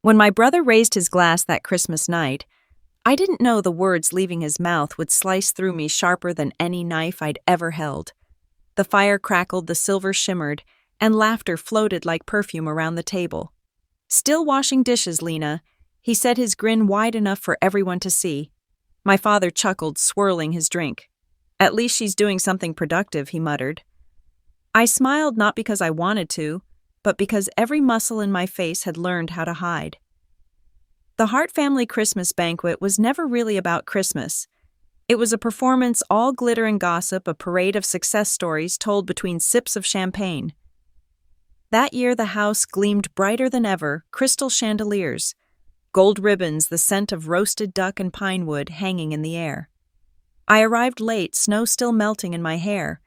When my brother raised his glass that Christmas night, I didn't know the words leaving his mouth would slice through me sharper than any knife I'd ever held. The fire crackled, the silver shimmered, and laughter floated like perfume around the table. "Still washing dishes, Lena," he said, his grin wide enough for everyone to see. My father chuckled, swirling his drink. "At least she's doing something productive," he muttered. I smiled not because I wanted to, but because every muscle in my face had learned how to hide. The Hart family Christmas banquet was never really about Christmas. It was a performance all glitter and gossip, a parade of success stories told between sips of champagne. That year the house gleamed brighter than ever, crystal chandeliers, gold ribbons, the scent of roasted duck and pine wood hanging in the air. I arrived late, snow still melting in my hair,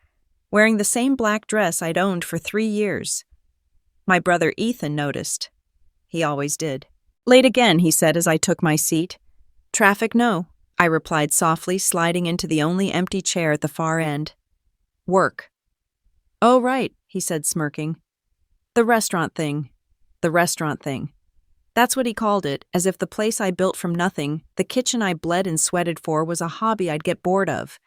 wearing the same black dress I'd owned for 3 years. My brother Ethan noticed. He always did. "Late again," he said as I took my seat. "Traffic, no," I replied softly, sliding into the only empty chair at the far end. "Work." "Oh, right," he said, smirking. The restaurant thing. That's what he called it, as if the place I built from nothing, the kitchen I bled and sweated for, was a hobby I'd get bored of.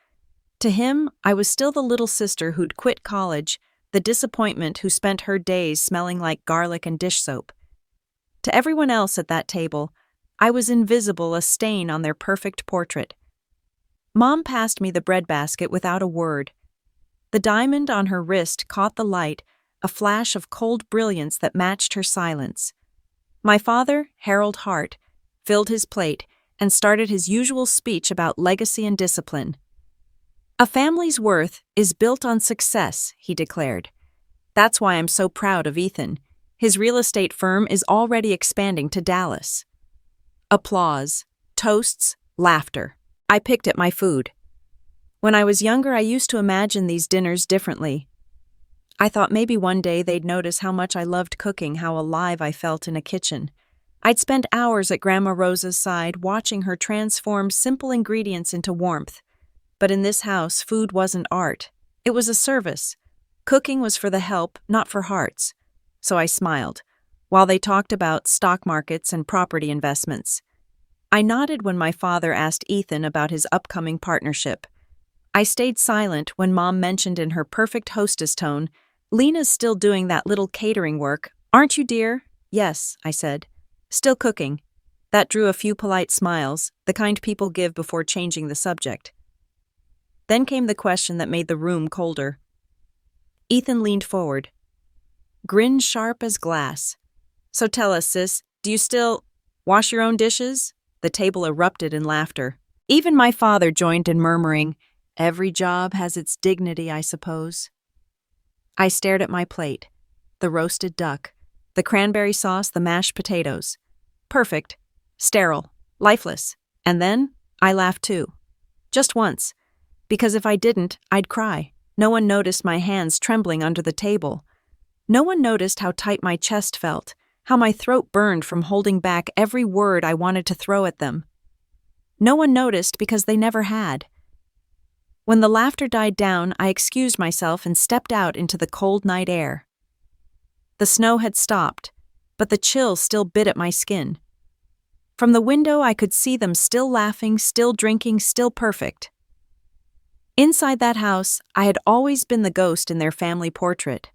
To him, I was still the little sister who'd quit college, the disappointment who spent her days smelling like garlic and dish soap. To everyone else at that table, I was invisible, a stain on their perfect portrait. Mom passed me the breadbasket without a word. The diamond on her wrist caught the light, a flash of cold brilliance that matched her silence. My father, Harold Hart, filled his plate and started his usual speech about legacy and discipline. "A family's worth is built on success," he declared. "That's why I'm so proud of Ethan. His real estate firm is already expanding to Dallas." Applause, toasts, laughter. I picked at my food. When I was younger, I used to imagine these dinners differently. I thought maybe one day they'd notice how much I loved cooking, how alive I felt in a kitchen. I'd spend hours at Grandma Rosa's side, watching her transform simple ingredients into warmth. But in this house, food wasn't art. It was a service. Cooking was for the help, not for hearts. So I smiled, while they talked about stock markets and property investments. I nodded when my father asked Ethan about his upcoming partnership. I stayed silent when Mom mentioned in her perfect hostess tone, "Lena's still doing that little catering work, aren't you, dear?" "Yes," I said. "Still cooking." That drew a few polite smiles, the kind people give before changing the subject. Then came the question that made the room colder. Ethan leaned forward, grin sharp as glass. "So tell us, sis, do you still wash your own dishes?" The table erupted in laughter. Even my father joined in murmuring, "Every job has its dignity, I suppose." I stared at my plate. The roasted duck, the cranberry sauce, the mashed potatoes. Perfect, sterile, lifeless. And then I laughed too. Just once. Because if I didn't, I'd cry. No one noticed my hands trembling under the table. No one noticed how tight my chest felt, how my throat burned from holding back every word I wanted to throw at them. No one noticed because they never had. When the laughter died down, I excused myself and stepped out into the cold night air. The snow had stopped, but the chill still bit at my skin. From the window, I could see them still laughing, still drinking, still perfect. Inside that house, I had always been the ghost in their family portrait.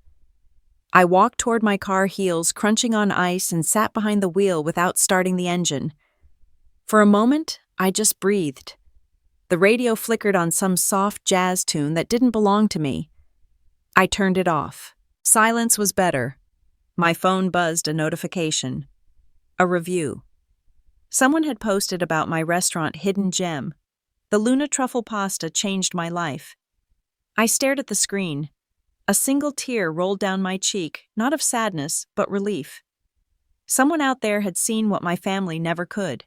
I walked toward my car, heels crunching on ice, and sat behind the wheel without starting the engine. For a moment, I just breathed. The radio flickered on some soft jazz tune that didn't belong to me. I turned it off. Silence was better. My phone buzzed a notification. A review. Someone had posted about my restaurant Hidden Gem. The Luna truffle pasta changed my life. I stared at the screen. A single tear rolled down my cheek, not of sadness, but relief. Someone out there had seen what my family never could.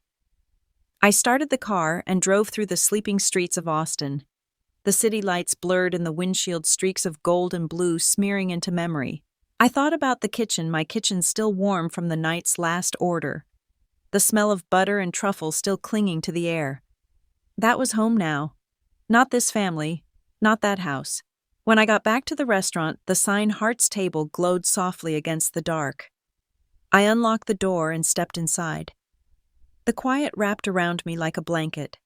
I started the car and drove through the sleeping streets of Austin. The city lights blurred in the windshield, streaks of gold and blue smearing into memory. I thought about the kitchen, my kitchen still warm from the night's last order. The smell of butter and truffle still clinging to the air. That was home now. Not this family, not that house. When I got back to the restaurant, the sign Hart's Table glowed softly against the dark. I unlocked the door and stepped inside. The quiet wrapped around me like a blanket.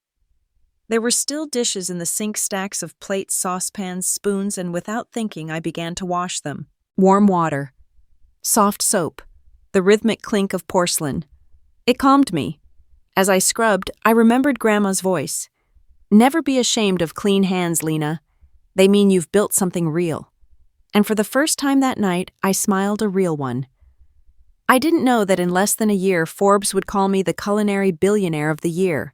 There were still dishes in the sink, stacks of plates, saucepans, spoons, and without thinking, I began to wash them. Warm water, soft soap, the rhythmic clink of porcelain. It calmed me. As I scrubbed, I remembered Grandma's voice. Never be ashamed of clean hands, Lena. They mean you've built something real. And for the first time that night, I smiled a real one. I didn't know that in less than a year, Forbes would call me the Culinary Billionaire of the Year.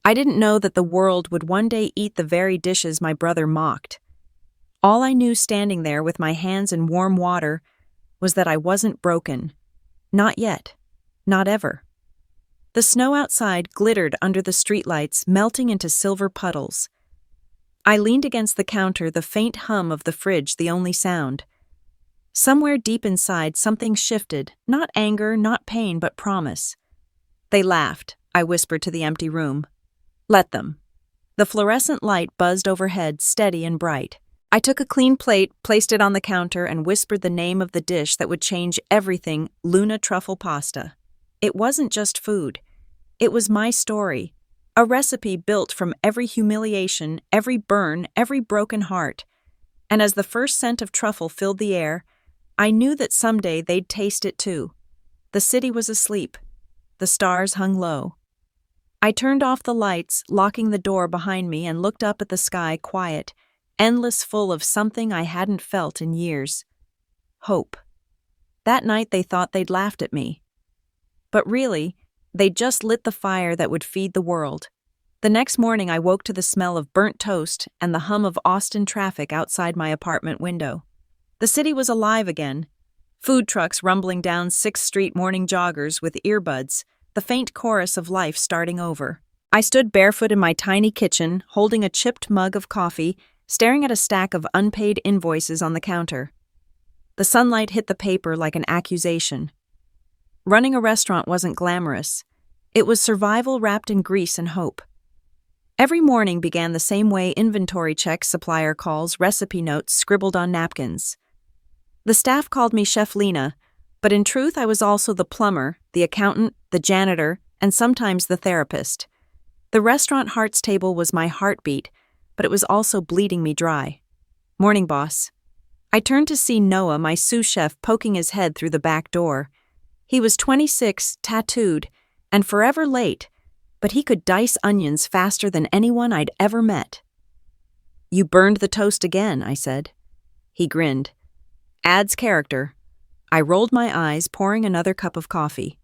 I didn't know that the world would one day eat the very dishes my brother mocked. All I knew standing there with my hands in warm water was that I wasn't broken. Not yet. Not ever. The snow outside glittered under the streetlights, melting into silver puddles. I leaned against the counter, the faint hum of the fridge the only sound. Somewhere deep inside, something shifted, not anger, not pain, but promise. They laughed, I whispered to the empty room. Let them. The fluorescent light buzzed overhead, steady and bright. I took a clean plate, placed it on the counter, and whispered the name of the dish that would change everything, Luna truffle pasta. It wasn't just food. It was my story, a recipe built from every humiliation, every burn, every broken heart. And as the first scent of truffle filled the air, I knew that someday they'd taste it too. The city was asleep. The stars hung low. I turned off the lights, locking the door behind me, and looked up at the sky, quiet, endless, full of something I hadn't felt in years. Hope. That night they thought they'd laughed at me. But really, they'd just lit the fire that would feed the world. The next morning I woke to the smell of burnt toast and the hum of Austin traffic outside my apartment window. The city was alive again. Food trucks rumbling down 6th Street, morning joggers with earbuds, the faint chorus of life starting over. I stood barefoot in my tiny kitchen, holding a chipped mug of coffee, staring at a stack of unpaid invoices on the counter. The sunlight hit the paper like an accusation. Running a restaurant wasn't glamorous. It was survival wrapped in grease and hope. Every morning began the same way: inventory checks, supplier calls, recipe notes scribbled on napkins. The staff called me Chef Lena, but in truth I was also the plumber, the accountant, the janitor, and sometimes the therapist. The restaurant hearts table was my heartbeat, but it was also bleeding me dry. Morning, boss. I turned to see Noah, my sous chef, poking his head through the back door. He was 26, tattooed, and forever late, but he could dice onions faster than anyone I'd ever met. You burned the toast again, I said. He grinned. Adds character. I rolled my eyes, pouring another cup of coffee.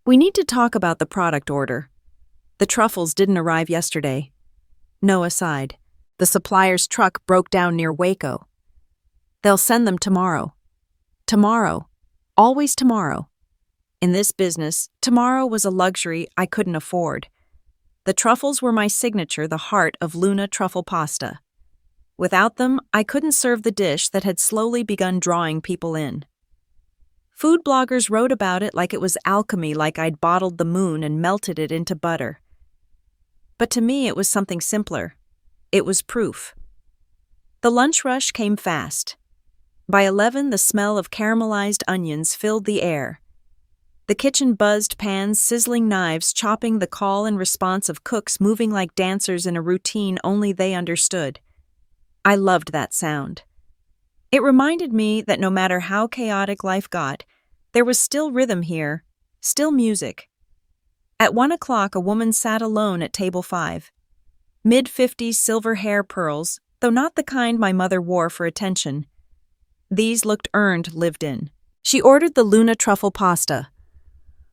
We need to talk about the product order. The truffles didn't arrive yesterday. Noah sighed. The supplier's truck broke down near Waco. They'll send them tomorrow. Tomorrow. Always tomorrow. In this business, tomorrow was a luxury I couldn't afford. The truffles were my signature, the heart of Luna truffle pasta. Without them, I couldn't serve the dish that had slowly begun drawing people in. Food bloggers wrote about it like it was alchemy, like I'd bottled the moon and melted it into butter. But to me, it was something simpler. It was proof. The lunch rush came fast. By 11, the smell of caramelized onions filled the air. The kitchen buzzed, pans, sizzling knives, chopping, the call and response of cooks moving like dancers in a routine only they understood. I loved that sound. It reminded me that no matter how chaotic life got, there was still rhythm here, still music. At 1 o'clock, a woman sat alone at table 5. Mid-50s, silver hair, pearls, though not the kind my mother wore for attention. These looked earned, lived in. She ordered the Luna truffle pasta.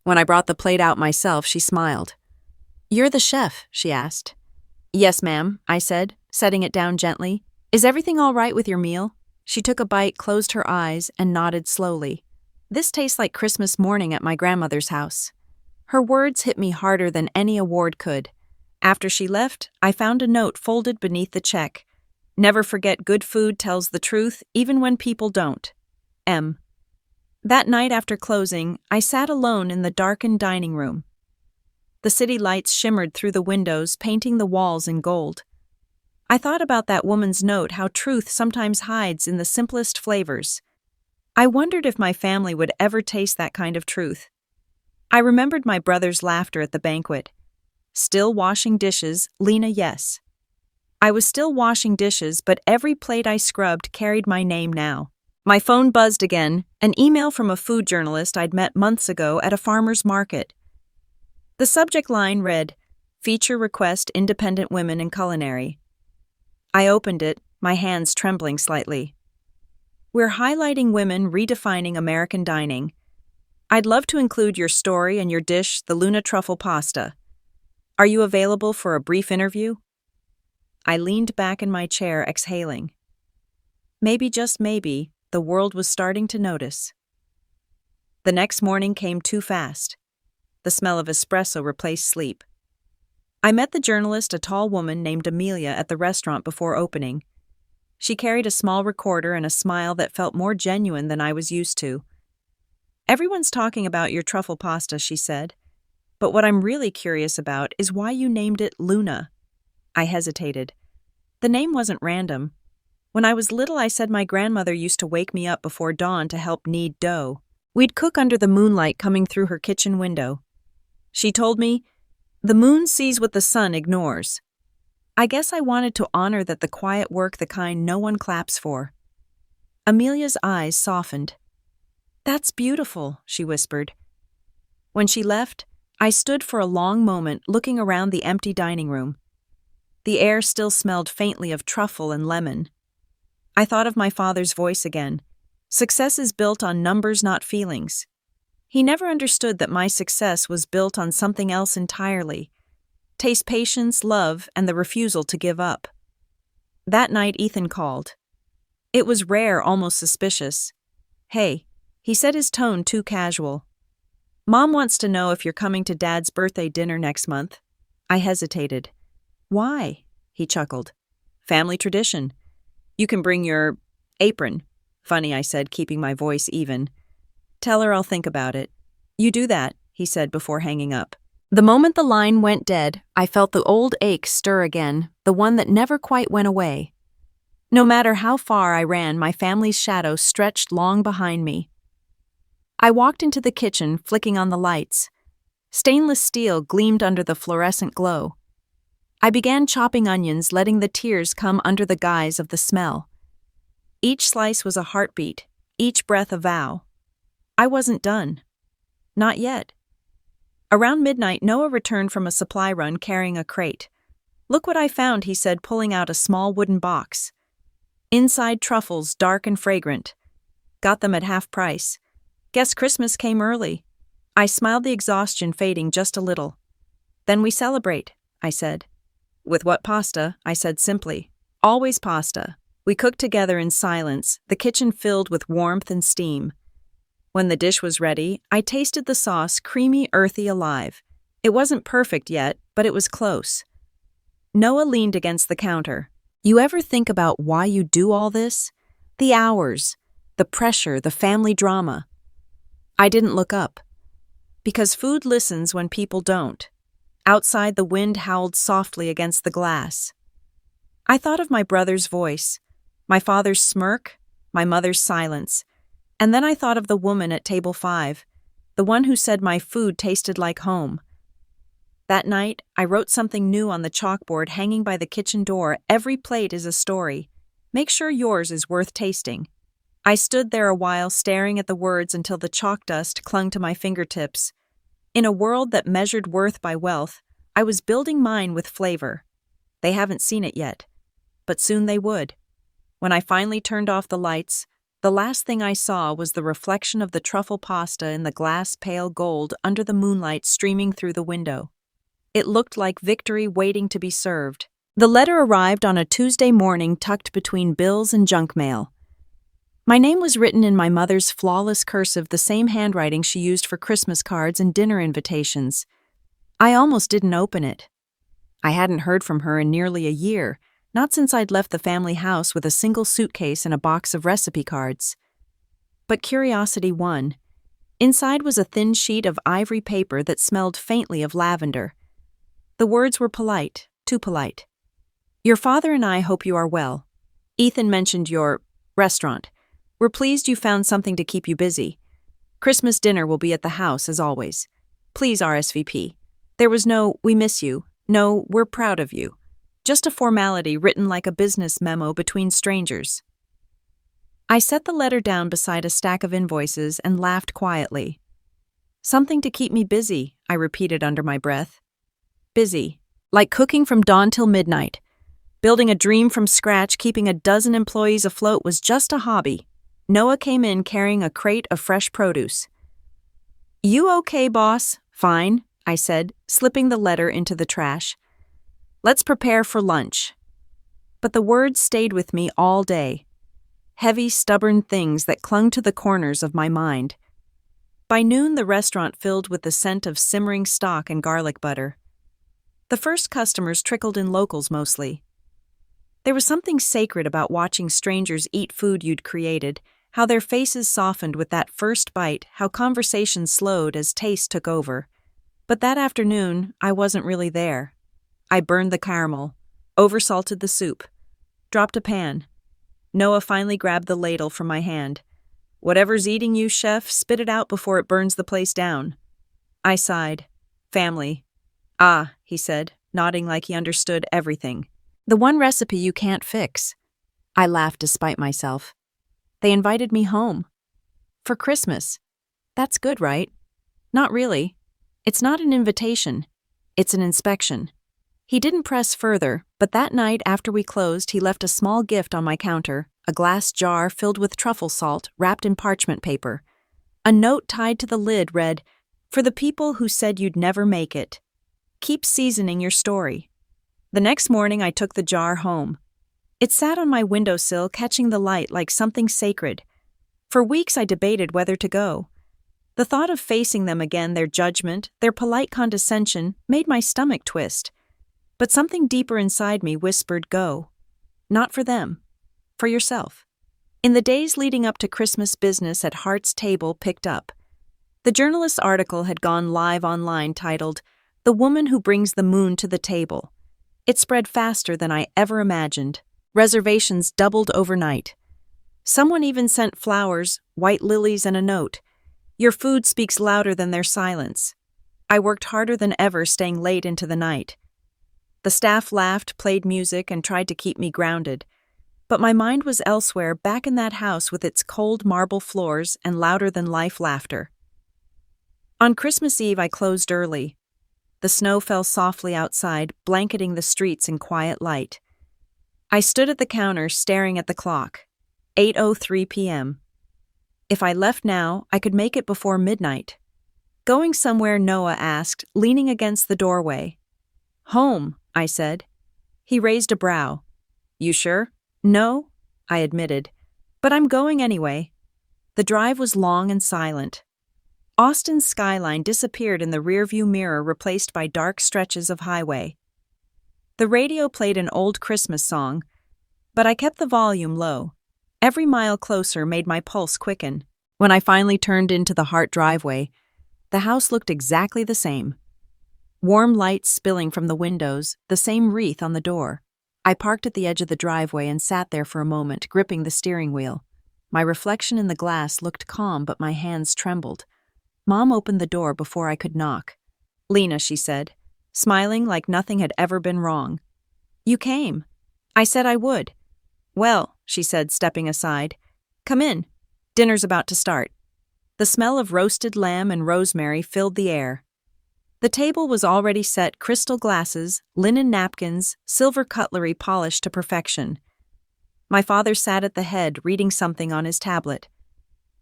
When I brought the plate out myself, she smiled. "You're the chef?" she asked. "Yes, ma'am," I said, setting it down gently. "Is everything all right with your meal?" She took a bite, closed her eyes, and nodded slowly. "This tastes like Christmas morning at my grandmother's house." Her words hit me harder than any award could. After she left, I found a note folded beneath the check. "Never forget, good food tells the truth, even when people don't. M." That night after closing, I sat alone in the darkened dining room. The city lights shimmered through the windows, painting the walls in gold. I thought about that woman's note, how truth sometimes hides in the simplest flavors. I wondered if my family would ever taste that kind of truth. I remembered my brother's laughter at the banquet. Still washing dishes, Lena, yes. I was still washing dishes, but every plate I scrubbed carried my name now. My phone buzzed again, an email from a food journalist I'd met months ago at a farmer's market. The subject line read, "Feature request independent women in culinary." I opened it, my hands trembling slightly. "We're highlighting women redefining American dining. I'd love to include your story and your dish, the Luna truffle pasta. Are you available for a brief interview?" I leaned back in my chair, exhaling. Maybe, just maybe, the world was starting to notice. The next morning came too fast. The smell of espresso replaced sleep. I met the journalist, a tall woman named Amelia, at the restaurant before opening. She carried a small recorder and a smile that felt more genuine than I was used to. "Everyone's talking about your truffle pasta," she said. "But what I'm really curious about is why you named it Luna." I hesitated. The name wasn't random. When I was little, I said my grandmother used to wake me up before dawn to help knead dough. We'd cook under the moonlight coming through her kitchen window. She told me, "The moon sees what the sun ignores." I guess I wanted to honor the quiet work, the kind no one claps for. Amelia's eyes softened. "That's beautiful," she whispered. When she left, I stood for a long moment looking around the empty dining room. The air still smelled faintly of truffle and lemon. I thought of my father's voice again. Success is built on numbers, not feelings. He never understood that my success was built on something else entirely. Taste, patience, love, and the refusal to give up. That night, Ethan called. It was rare, almost suspicious. "Hey," he said, his tone too casual. "Mom wants to know if you're coming to Dad's birthday dinner next month." I hesitated. "Why?" he chuckled. "Family tradition. You can bring your apron." "Funny," I said, keeping my voice even. "Tell her I'll think about it." "You do that," he said before hanging up. The moment the line went dead, I felt the old ache stir again, the one that never quite went away. No matter how far I ran, my family's shadow stretched long behind me. I walked into the kitchen, flicking on the lights. Stainless steel gleamed under the fluorescent glow. I began chopping onions, letting the tears come under the guise of the smell. Each slice was a heartbeat, each breath a vow. I wasn't done. Not yet. Around midnight, Noah returned from a supply run carrying a crate. "Look what I found," he said, pulling out a small wooden box. Inside, truffles, dark and fragrant. "Got them at half price. Guess Christmas came early." I smiled, the exhaustion fading just a little. "Then we celebrate," I said. "With what pasta?" I said simply. "Always pasta." We cooked together in silence, the kitchen filled with warmth and steam. When the dish was ready, I tasted the sauce, creamy, earthy, alive. It wasn't perfect yet, but it was close. Noah leaned against the counter. "You ever think about why you do all this? The hours, the pressure, the family drama." I didn't look up. Because food listens when people don't. Outside, the wind howled softly against the glass. I thought of my brother's voice, my father's smirk, my mother's silence, and then I thought of the woman at table 5, the one who said my food tasted like home. That night, I wrote something new on the chalkboard hanging by the kitchen door. "Every plate is a story. Make sure yours is worth tasting." I stood there a while, staring at the words until the chalk dust clung to my fingertips. In a world that measured worth by wealth, I was building mine with flavor. They haven't seen it yet, but soon they would. When I finally turned off the lights, the last thing I saw was the reflection of the truffle pasta in the glass pale gold under the moonlight streaming through the window. It looked like victory waiting to be served. The letter arrived on a Tuesday morning, tucked between bills and junk mail. My name was written in my mother's flawless cursive, the same handwriting she used for Christmas cards and dinner invitations. I almost didn't open it. I hadn't heard from her in nearly a year, not since I'd left the family house with a single suitcase and a box of recipe cards. But curiosity won. Inside was a thin sheet of ivory paper that smelled faintly of lavender. The words were polite, too polite. "Your father and I hope you are well. Ethan mentioned your restaurant. We're pleased you found something to keep you busy. Christmas dinner will be at the house, as always. Please RSVP. There was no, we miss you, no, we're proud of you. Just a formality written like a business memo between strangers. I set the letter down beside a stack of invoices and laughed quietly. Something to keep me busy, I repeated under my breath. Busy. Like cooking from dawn till midnight. Building a dream from scratch, keeping a dozen employees afloat was just a hobby. Noah came in carrying a crate of fresh produce. You okay, boss? Fine, I said, slipping the letter into the trash. Let's prepare for lunch. But the words stayed with me all day. Heavy, stubborn things that clung to the corners of my mind. By noon, the restaurant filled with the scent of simmering stock and garlic butter. The first customers trickled in locals mostly. There was something sacred about watching strangers eat food you'd created, how their faces softened with that first bite, how conversation slowed as taste took over. But that afternoon, I wasn't really there. I burned the caramel, oversalted the soup, dropped a pan. Noah finally grabbed the ladle from my hand. Whatever's eating you, chef, spit it out before it burns the place down. I sighed. Family. Ah, he said, nodding like he understood everything. The one recipe you can't fix. I laughed despite myself. They invited me home. For Christmas. That's good, right? Not really. It's not an invitation. It's an inspection. He didn't press further, but that night after we closed, he left a small gift on my counter, a glass jar filled with truffle salt wrapped in parchment paper. A note tied to the lid read, "For the people who said you'd never make it. Keep seasoning your story." The next morning, I took the jar home. It sat on my windowsill, catching the light like something sacred. For weeks, I debated whether to go. The thought of facing them again, their judgment, their polite condescension, made my stomach twist. But something deeper inside me whispered, go. Not for them. For yourself. In the days leading up to Christmas, business at Hart's Table picked up. The journalist's article had gone live online titled, "The Woman Who Brings the Moon to the Table." It spread faster than I ever imagined. Reservations doubled overnight. Someone even sent flowers, white lilies, and a note. Your food speaks louder than their silence. I worked harder than ever, staying late into the night. The staff laughed, played music, and tried to keep me grounded. But my mind was elsewhere, back in that house with its cold marble floors and louder-than-life laughter. On Christmas Eve, I closed early. The snow fell softly outside, blanketing the streets in quiet light. I stood at the counter, staring at the clock. 8:03 p.m. If I left now, I could make it before midnight. Going somewhere, Noah asked, leaning against the doorway. Home, I said. He raised a brow. You sure? No, I admitted. But I'm going anyway. The drive was long and silent. Austin's skyline disappeared in the rearview mirror, replaced by dark stretches of highway. The radio played an old Christmas song, but I kept the volume low. Every mile closer made my pulse quicken. When I finally turned into the Hart driveway, the house looked exactly the same. Warm lights spilling from the windows, the same wreath on the door. I parked at the edge of the driveway and sat there for a moment, gripping the steering wheel. My reflection in the glass looked calm, but my hands trembled. Mom opened the door before I could knock. Lena, she said, smiling like nothing had ever been wrong. You came. I said I would. Well, she said, stepping aside. Come in. Dinner's about to start. The smell of roasted lamb and rosemary filled the air. The table was already set, crystal glasses, linen napkins, silver cutlery polished to perfection. My father sat at the head, reading something on his tablet.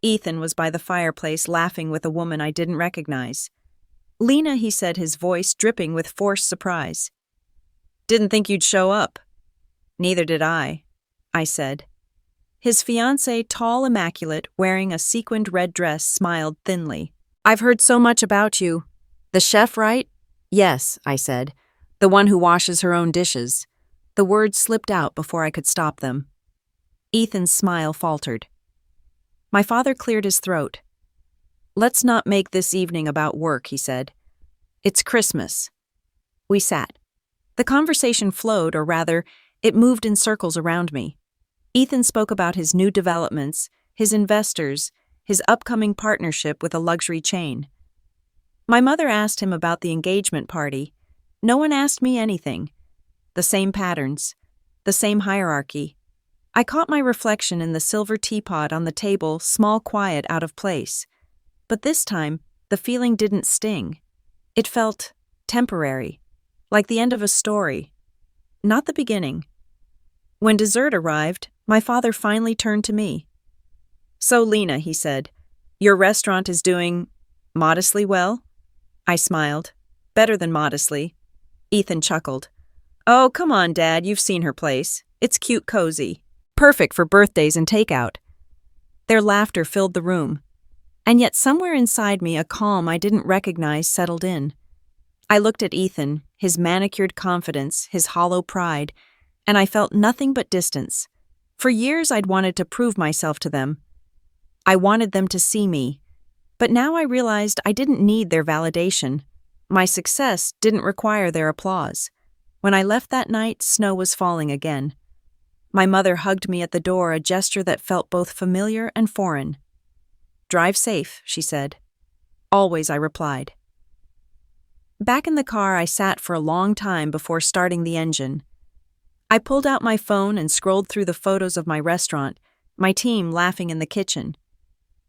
Ethan was by the fireplace, laughing with a woman I didn't recognize. Lena, he said, his voice dripping with forced surprise. Didn't think you'd show up. Neither did I said. His fiancée, tall, immaculate, wearing a sequined red dress, smiled thinly. I've heard so much about you. The chef, right? Yes, I said. The one who washes her own dishes. The words slipped out before I could stop them. Ethan's smile faltered. My father cleared his throat. Let's not make this evening about work, he said. It's Christmas. We sat. The conversation flowed, or rather, it moved in circles around me. Ethan spoke about his new developments, his investors, his upcoming partnership with a luxury chain. My mother asked him about the engagement party. No one asked me anything. The same patterns, the same hierarchy. I caught my reflection in the silver teapot on the table, small, quiet, out of place. But this time, the feeling didn't sting. It felt temporary, like the end of a story, not the beginning. When dessert arrived, my father finally turned to me. "So, Lena," he said, "your restaurant is doing modestly well?" I smiled. "Better than modestly." Ethan chuckled. "Oh, come on, Dad, you've seen her place. It's cute, cozy. Perfect for birthdays and takeout." Their laughter filled the room, and yet somewhere inside me a calm I didn't recognize settled in. I looked at Ethan, his manicured confidence, his hollow pride, and I felt nothing but distance. For years I'd wanted to prove myself to them. I wanted them to see me, but now I realized I didn't need their validation. My success didn't require their applause. When I left that night, snow was falling again. My mother hugged me at the door, a gesture that felt both familiar and foreign. "Drive safe," she said. "Always," I replied. Back in the car, I sat for a long time before starting the engine. I pulled out my phone and scrolled through the photos of my restaurant, my team laughing in the kitchen.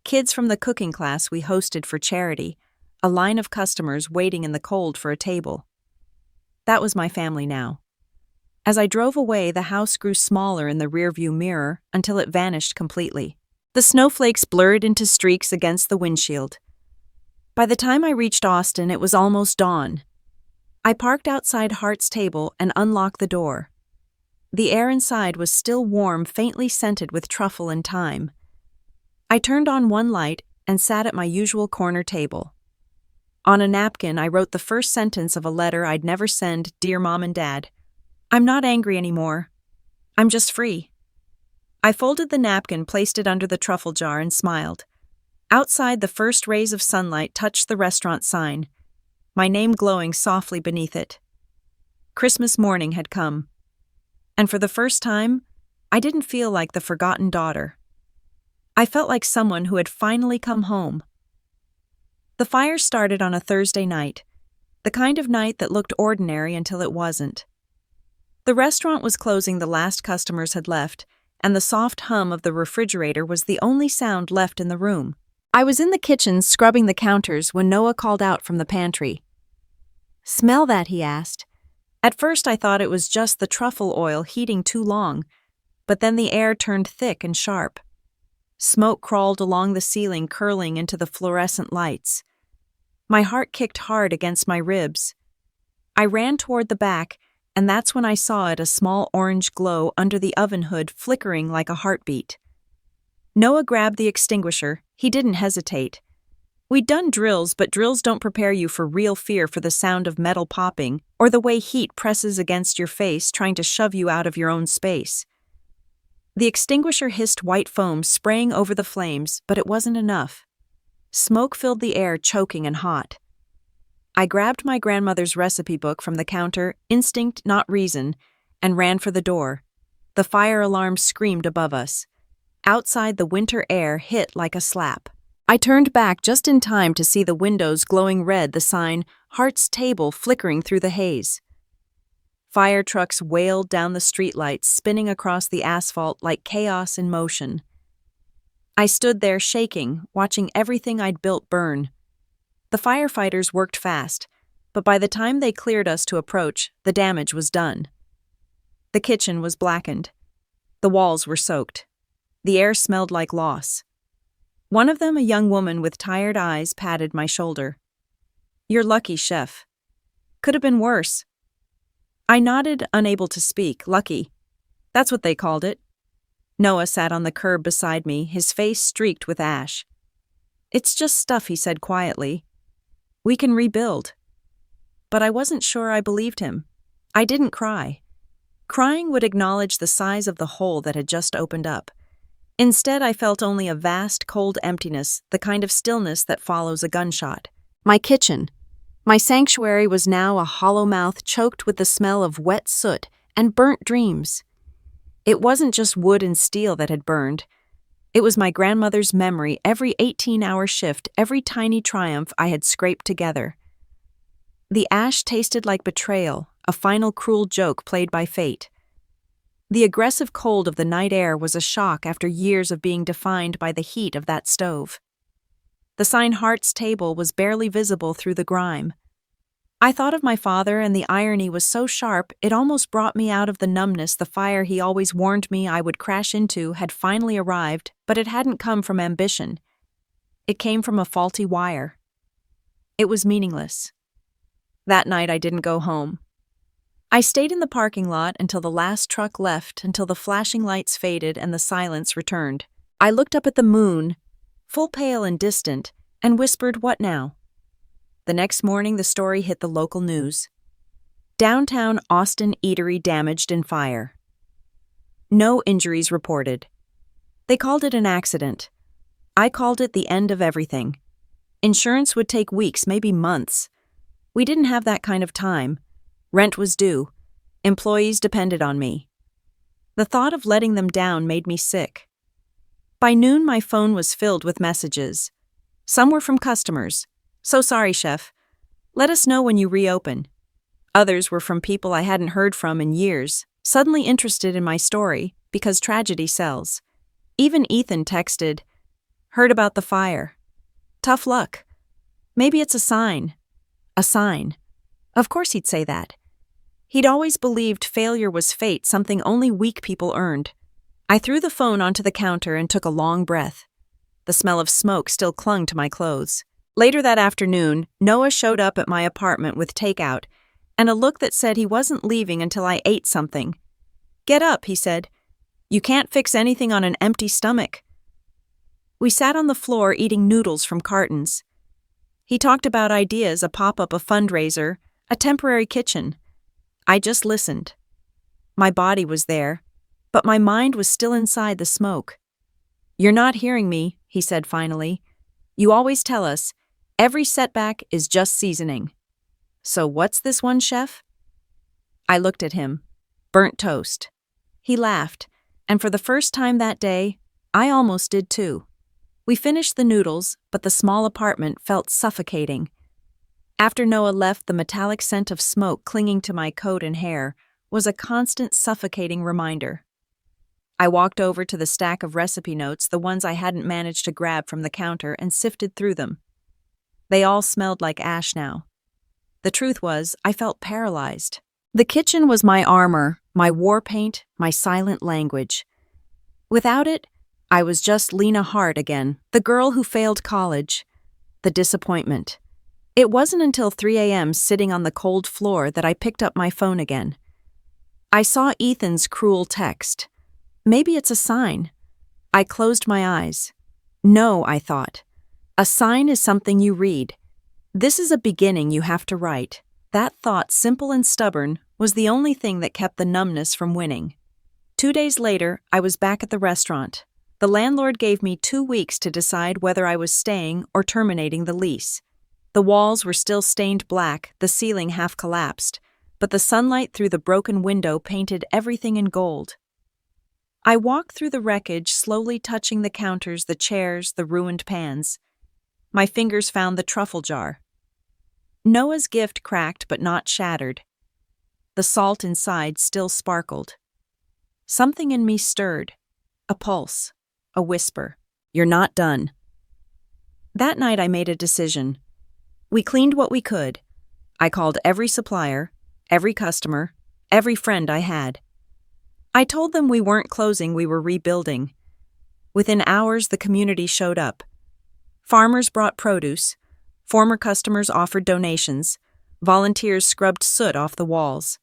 Kids from the cooking class we hosted for charity, a line of customers waiting in the cold for a table. That was my family now. As I drove away, the house grew smaller in the rearview mirror until it vanished completely. The snowflakes blurred into streaks against the windshield. By the time I reached Austin, it was almost dawn. I parked outside Hart's table and unlocked the door. The air inside was still warm, faintly scented with truffle and thyme. I turned on one light and sat at my usual corner table. On a napkin, I wrote the first sentence of a letter I'd never send, "Dear Mom and Dad. I'm not angry anymore. I'm just free." I folded the napkin, placed it under the truffle jar, and smiled. Outside, the first rays of sunlight touched the restaurant sign, my name glowing softly beneath it. Christmas morning had come. And for the first time, I didn't feel like the forgotten daughter. I felt like someone who had finally come home. The fire started on a Thursday night, the kind of night that looked ordinary until it wasn't. The restaurant was closing, the last customers had left, and the soft hum of the refrigerator was the only sound left in the room. I was in the kitchen scrubbing the counters when Noah called out from the pantry. "Smell that?" he asked. At first I thought it was just the truffle oil heating too long, but then the air turned thick and sharp. Smoke crawled along the ceiling, curling into the fluorescent lights. My heart kicked hard against my ribs. I ran toward the back, and that's when I saw it, a small orange glow under the oven hood, flickering like a heartbeat. Noah grabbed the extinguisher. He didn't hesitate. We'd done drills, but drills don't prepare you for real fear, for the sound of metal popping or the way heat presses against your face, trying to shove you out of your own space. The extinguisher hissed white foam, spraying over the flames, but it wasn't enough. Smoke filled the air, choking and hot. I grabbed my grandmother's recipe book from the counter, instinct, not reason, and ran for the door. The fire alarm screamed above us. Outside, the winter air hit like a slap. I turned back just in time to see the windows glowing red, the sign, "Hart's Table," flickering through the haze. Fire trucks wailed down the streetlights, spinning across the asphalt like chaos in motion. I stood there shaking, watching everything I'd built burn. The firefighters worked fast, but by the time they cleared us to approach, the damage was done. The kitchen was blackened. The walls were soaked. The air smelled like loss. One of them, a young woman with tired eyes, patted my shoulder. "You're lucky, chef. Could have been worse." I nodded, unable to speak. Lucky. That's what they called it. Noah sat on the curb beside me, his face streaked with ash. "It's just stuff," he said quietly. "We can rebuild." But I wasn't sure I believed him. I didn't cry. Crying would acknowledge the size of the hole that had just opened up. Instead, I felt only a vast, cold emptiness, the kind of stillness that follows a gunshot. My kitchen, my sanctuary, was now a hollow mouth choked with the smell of wet soot and burnt dreams. It wasn't just wood and steel that had burned. It was my grandmother's memory, every 18-hour shift, every tiny triumph I had scraped together. The ash tasted like betrayal, a final cruel joke played by fate. The aggressive cold of the night air was a shock after years of being defined by the heat of that stove. The sign Heart's Table was barely visible through the grime. I thought of my father, and the irony was so sharp it almost brought me out of the numbness. The fire he always warned me I would crash into had finally arrived, but it hadn't come from ambition. It came from a faulty wire. It was meaningless. That night I didn't go home. I stayed in the parking lot until the last truck left, until the flashing lights faded and the silence returned. I looked up at the moon, full pale and distant, and whispered, "What now?" The next morning the story hit the local news. Downtown Austin eatery damaged in fire. No injuries reported. They called it an accident. I called it the end of everything. Insurance would take weeks, maybe months. We didn't have that kind of time. Rent was due. Employees depended on me. The thought of letting them down made me sick. By noon, my phone was filled with messages. Some were from customers. "So sorry, chef. Let us know when you reopen." Others were from people I hadn't heard from in years, suddenly interested in my story because tragedy sells. Even Ethan texted, "Heard about the fire. Tough luck. Maybe it's a sign." A sign. Of course he'd say that. He'd always believed failure was fate, something only weak people earned. I threw the phone onto the counter and took a long breath. The smell of smoke still clung to my clothes. Later that afternoon, Noah showed up at my apartment with takeout and a look that said he wasn't leaving until I ate something. "Get up," he said. "You can't fix anything on an empty stomach." We sat on the floor eating noodles from cartons. He talked about ideas, a pop-up, a fundraiser, a temporary kitchen. I just listened. My body was there, but my mind was still inside the smoke. "You're not hearing me," he said finally. "You always tell us, every setback is just seasoning. So what's this one, chef?" I looked at him. Burnt toast. He laughed, and for the first time that day, I almost did too. We finished the noodles, but the small apartment felt suffocating. After Noah left, the metallic scent of smoke clinging to my coat and hair was a constant suffocating reminder. I walked over to the stack of recipe notes, the ones I hadn't managed to grab from the counter, and sifted through them. They all smelled like ash now. The truth was, I felt paralyzed. The kitchen was my armor, my war paint, my silent language. Without it, I was just Lena Hart again, the girl who failed college. The disappointment. It wasn't until 3 a.m. sitting on the cold floor that I picked up my phone again. I saw Ethan's cruel text. Maybe it's a sign. I closed my eyes. No, I thought. A sign is something you read. This is a beginning you have to write. That thought, simple and stubborn, was the only thing that kept the numbness from winning. 2 days later, I was back at the restaurant. The landlord gave me 2 weeks to decide whether I was staying or terminating the lease. The walls were still stained black, the ceiling half collapsed, but the sunlight through the broken window painted everything in gold. I walked through the wreckage, slowly touching the counters, the chairs, the ruined pans. My fingers found the truffle jar. Noah's gift cracked but not shattered. The salt inside still sparkled. Something in me stirred. A pulse. A whisper. "You're not done." That night I made a decision. We cleaned what we could. I called every supplier, every customer, every friend I had. I told them we weren't closing, we were rebuilding. Within hours, the community showed up. Farmers brought produce. Former customers offered donations. Volunteers scrubbed soot off the walls.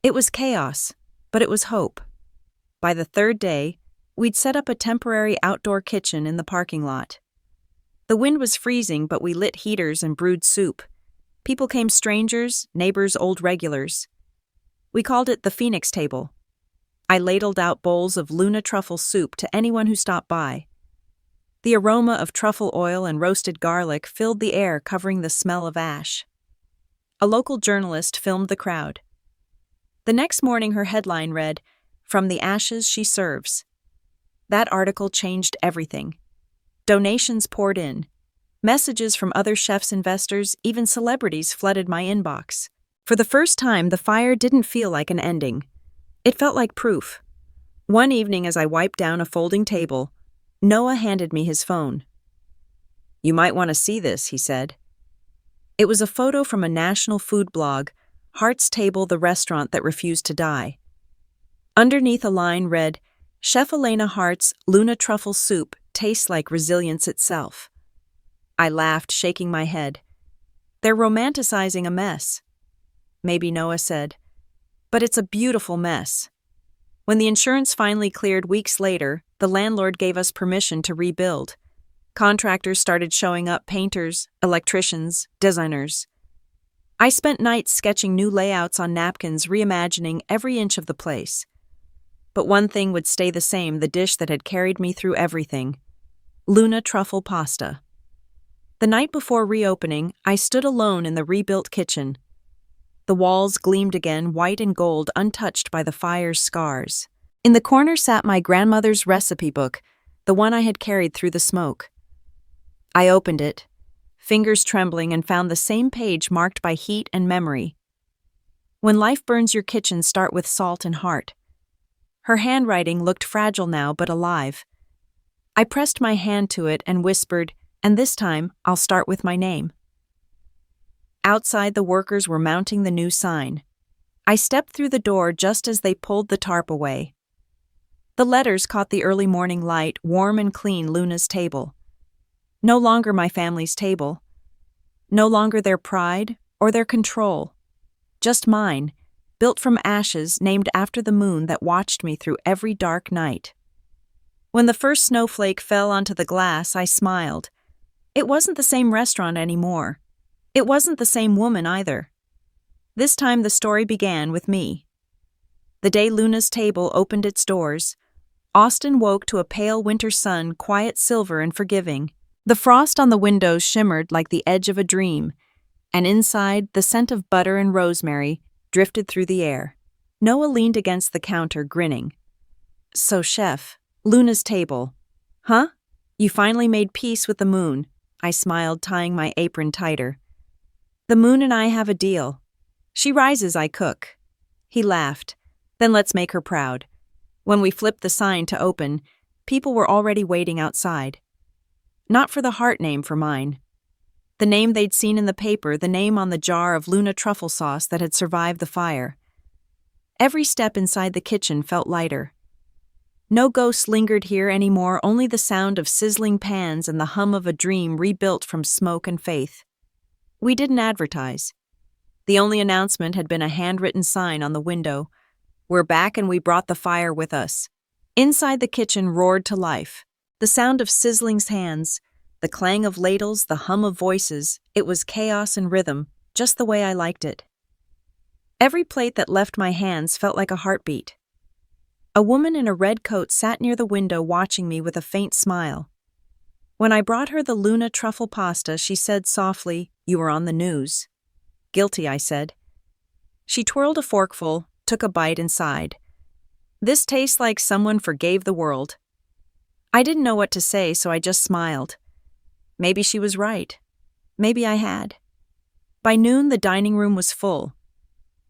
It was chaos, but it was hope. By the 3rd day, we'd set up a temporary outdoor kitchen in the parking lot. The wind was freezing, but we lit heaters and brewed soup. People came, strangers, neighbors, old regulars. We called it the Phoenix Table. I ladled out bowls of Luna truffle soup to anyone who stopped by. The aroma of truffle oil and roasted garlic filled the air, covering the smell of ash. A local journalist filmed the crowd. The next morning her headline read, "From the ashes she serves." That article changed everything. Donations poured in. Messages from other chefs, investors, even celebrities flooded my inbox. For the first time, the fire didn't feel like an ending. It felt like proof. One evening, as I wiped down a folding table, Noah handed me his phone. "You might want to see this," he said. It was a photo from a national food blog, Hart's Table, the restaurant that refused to die. Underneath a line read, "Chef Elena Hart's Luna truffle soup tastes like resilience itself." I laughed, shaking my head. They're romanticizing a mess. Maybe, Noah said. But it's a beautiful mess. When the insurance finally cleared weeks later, the landlord gave us permission to rebuild. Contractors started showing up, painters, electricians, designers. I spent nights sketching new layouts on napkins, reimagining every inch of the place. But one thing would stay the same, the dish that had carried me through everything. Luna truffle pasta. The night before reopening, I stood alone in the rebuilt kitchen. The walls gleamed again, white and gold, untouched by the fire's scars. In the corner sat my grandmother's recipe book, the one I had carried through the smoke. I opened it, fingers trembling, and found the same page marked by heat and memory. "When life burns your kitchen, start with salt and heart." Her handwriting looked fragile now, but alive. I pressed my hand to it and whispered, "And this time, I'll start with my name." Outside, the workers were mounting the new sign. I stepped through the door just as they pulled the tarp away. The letters caught the early morning light, warm and clean, Luna's table. No longer my family's table. No longer their pride or their control. Just mine, built from ashes, named after the moon that watched me through every dark night. When the first snowflake fell onto the glass, I smiled. It wasn't the same restaurant anymore. It wasn't the same woman either. This time the story began with me. The day Luna's table opened its doors, Austin woke to a pale winter sun, quiet, silver, and forgiving. The frost on the windows shimmered like the edge of a dream, and inside, the scent of butter and rosemary drifted through the air. Noah leaned against the counter, grinning. "So, Chef, Luna's table. Huh? You finally made peace with the moon," I smiled, tying my apron tighter. "The moon and I have a deal. She rises, I cook." He laughed. "Then let's make her proud." When we flipped the sign to open, people were already waiting outside. Not for the Hart name, for mine. The name they'd seen in the paper, the name on the jar of Luna truffle sauce that had survived the fire. Every step inside the kitchen felt lighter. No ghosts lingered here anymore, only the sound of sizzling pans and the hum of a dream rebuilt from smoke and faith. We didn't advertise. The only announcement had been a handwritten sign on the window. "We're back and we brought the fire with us." Inside, the kitchen roared to life. The sound of sizzling hands, the clang of ladles, the hum of voices. It was chaos and rhythm, just the way I liked it. Every plate that left my hands felt like a heartbeat. A woman in a red coat sat near the window watching me with a faint smile. When I brought her the Luna truffle pasta, she said softly, "You were on the news." "Guilty," I said. She twirled a forkful, took a bite, and sighed. "This tastes like someone forgave the world." I didn't know what to say, so I just smiled. Maybe she was right. Maybe I had. By noon, the dining room was full.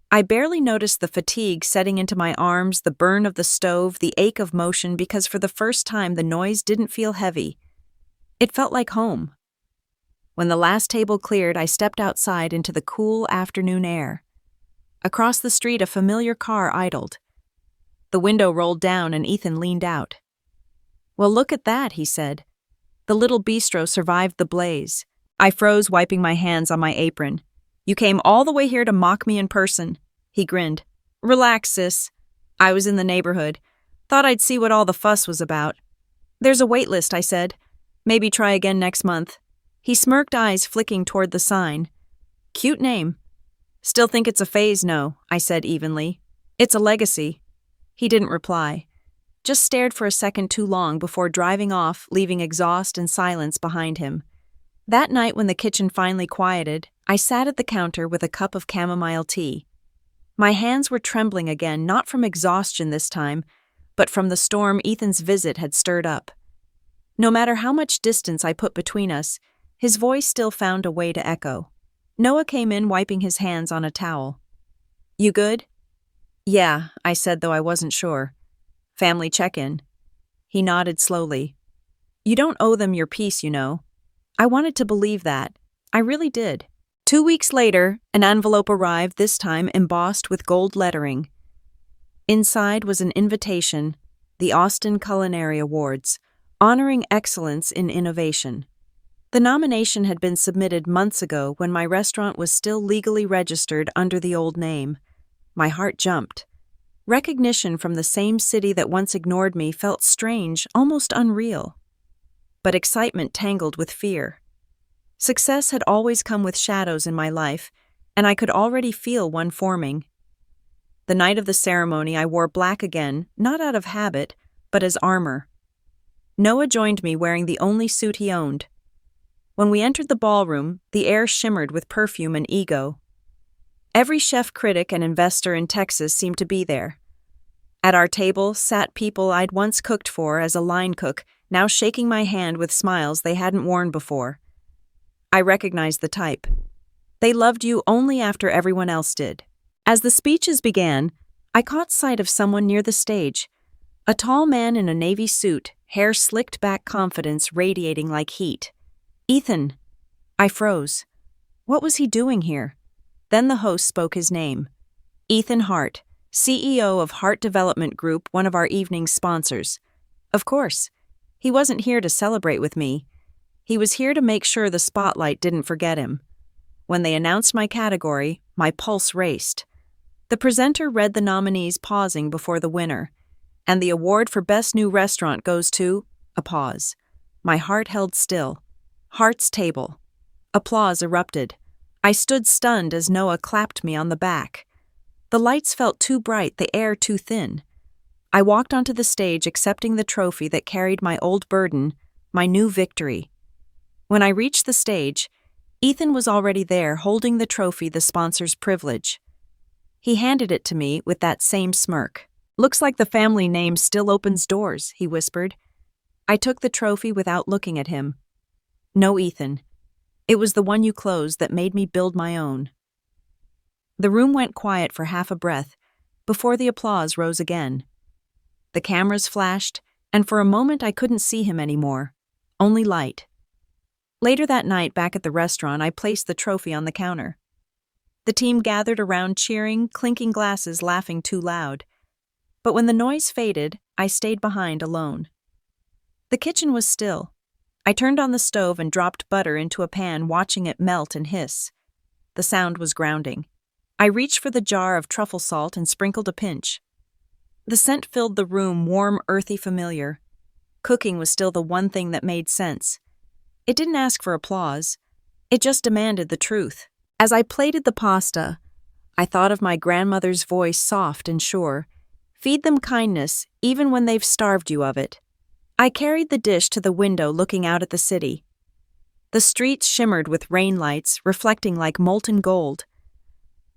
I barely noticed the fatigue setting into my arms, the burn of the stove, the ache of motion, because for the first time the noise didn't feel heavy. It felt like home. When the last table cleared, I stepped outside into the cool afternoon air. Across the street, a familiar car idled. The window rolled down and Ethan leaned out. "Well, look at that," he said. The little bistro survived the blaze. I froze, wiping my hands on my apron. "You came all the way here to mock me in person." He grinned. "Relax, sis. I was in the neighborhood. Thought I'd see what all the fuss was about." "There's a wait list," I said. "Maybe try again next month." He smirked, eyes flicking toward the sign. "Cute name." "Still think it's a phase?" "No," I said evenly. "It's a legacy." He didn't reply. Just stared for a second too long before driving off, leaving exhaust and silence behind him. That night, when the kitchen finally quieted, I sat at the counter with a cup of chamomile tea. My hands were trembling again, not from exhaustion this time, but from the storm Ethan's visit had stirred up. No matter how much distance I put between us, his voice still found a way to echo. Noah came in wiping his hands on a towel. "You good?" "Yeah," I said, though I wasn't sure. "Family check-in." He nodded slowly. "You don't owe them your peace, you know." I wanted to believe that. I really did. 2 weeks later, an envelope arrived, this time embossed with gold lettering. Inside was an invitation, the Austin Culinary Awards, honoring excellence in innovation. The nomination had been submitted months ago when my restaurant was still legally registered under the old name. My heart jumped. Recognition from the same city that once ignored me felt strange, almost unreal. But excitement tangled with fear. Success had always come with shadows in my life, and I could already feel one forming. The night of the ceremony, I wore black again, not out of habit, but as armor. Noah joined me wearing the only suit he owned. When we entered the ballroom, the air shimmered with perfume and ego. Every chef critic and investor in Texas seemed to be there. At our table sat people I'd once cooked for as a line cook, now shaking my hand with smiles they hadn't worn before. I recognized the type. They loved you only after everyone else did. As the speeches began, I caught sight of someone near the stage. A tall man in a navy suit, hair slicked back, confidence radiating like heat. "Ethan." I froze. What was he doing here? Then the host spoke his name. Ethan Hart, CEO of Hart Development Group, one of our evening's sponsors. Of course. He wasn't here to celebrate with me. He was here to make sure the spotlight didn't forget him. When they announced my category, my pulse raced. The presenter read the nominees, pausing before the winner. And the award for Best New Restaurant goes to... A pause. My heart held still. Hart's table. Applause erupted. I stood stunned as Noah clapped me on the back. The lights felt too bright, the air too thin. I walked onto the stage, accepting the trophy that carried my old burden, my new victory. When I reached the stage, Ethan was already there, holding the trophy, the sponsor's privilege. He handed it to me with that same smirk. "Looks like the family name still opens doors," he whispered. I took the trophy without looking at him. "No, Ethan. It was the one you closed that made me build my own." The room went quiet for half a breath before the applause rose again. The cameras flashed, and for a moment I couldn't see him anymore. Only light. Later that night, back at the restaurant, I placed the trophy on the counter. The team gathered around, cheering, clinking glasses, laughing too loud. But when the noise faded, I stayed behind alone. The kitchen was still. I turned on the stove and dropped butter into a pan, watching it melt and hiss. The sound was grounding. I reached for the jar of truffle salt and sprinkled a pinch. The scent filled the room, warm, earthy, familiar. Cooking was still the one thing that made sense. It didn't ask for applause. It just demanded the truth. As I plated the pasta, I thought of my grandmother's voice, soft and sure. "Feed them kindness, even when they've starved you of it." I carried the dish to the window, looking out at the city. The streets shimmered with rain lights, reflecting like molten gold.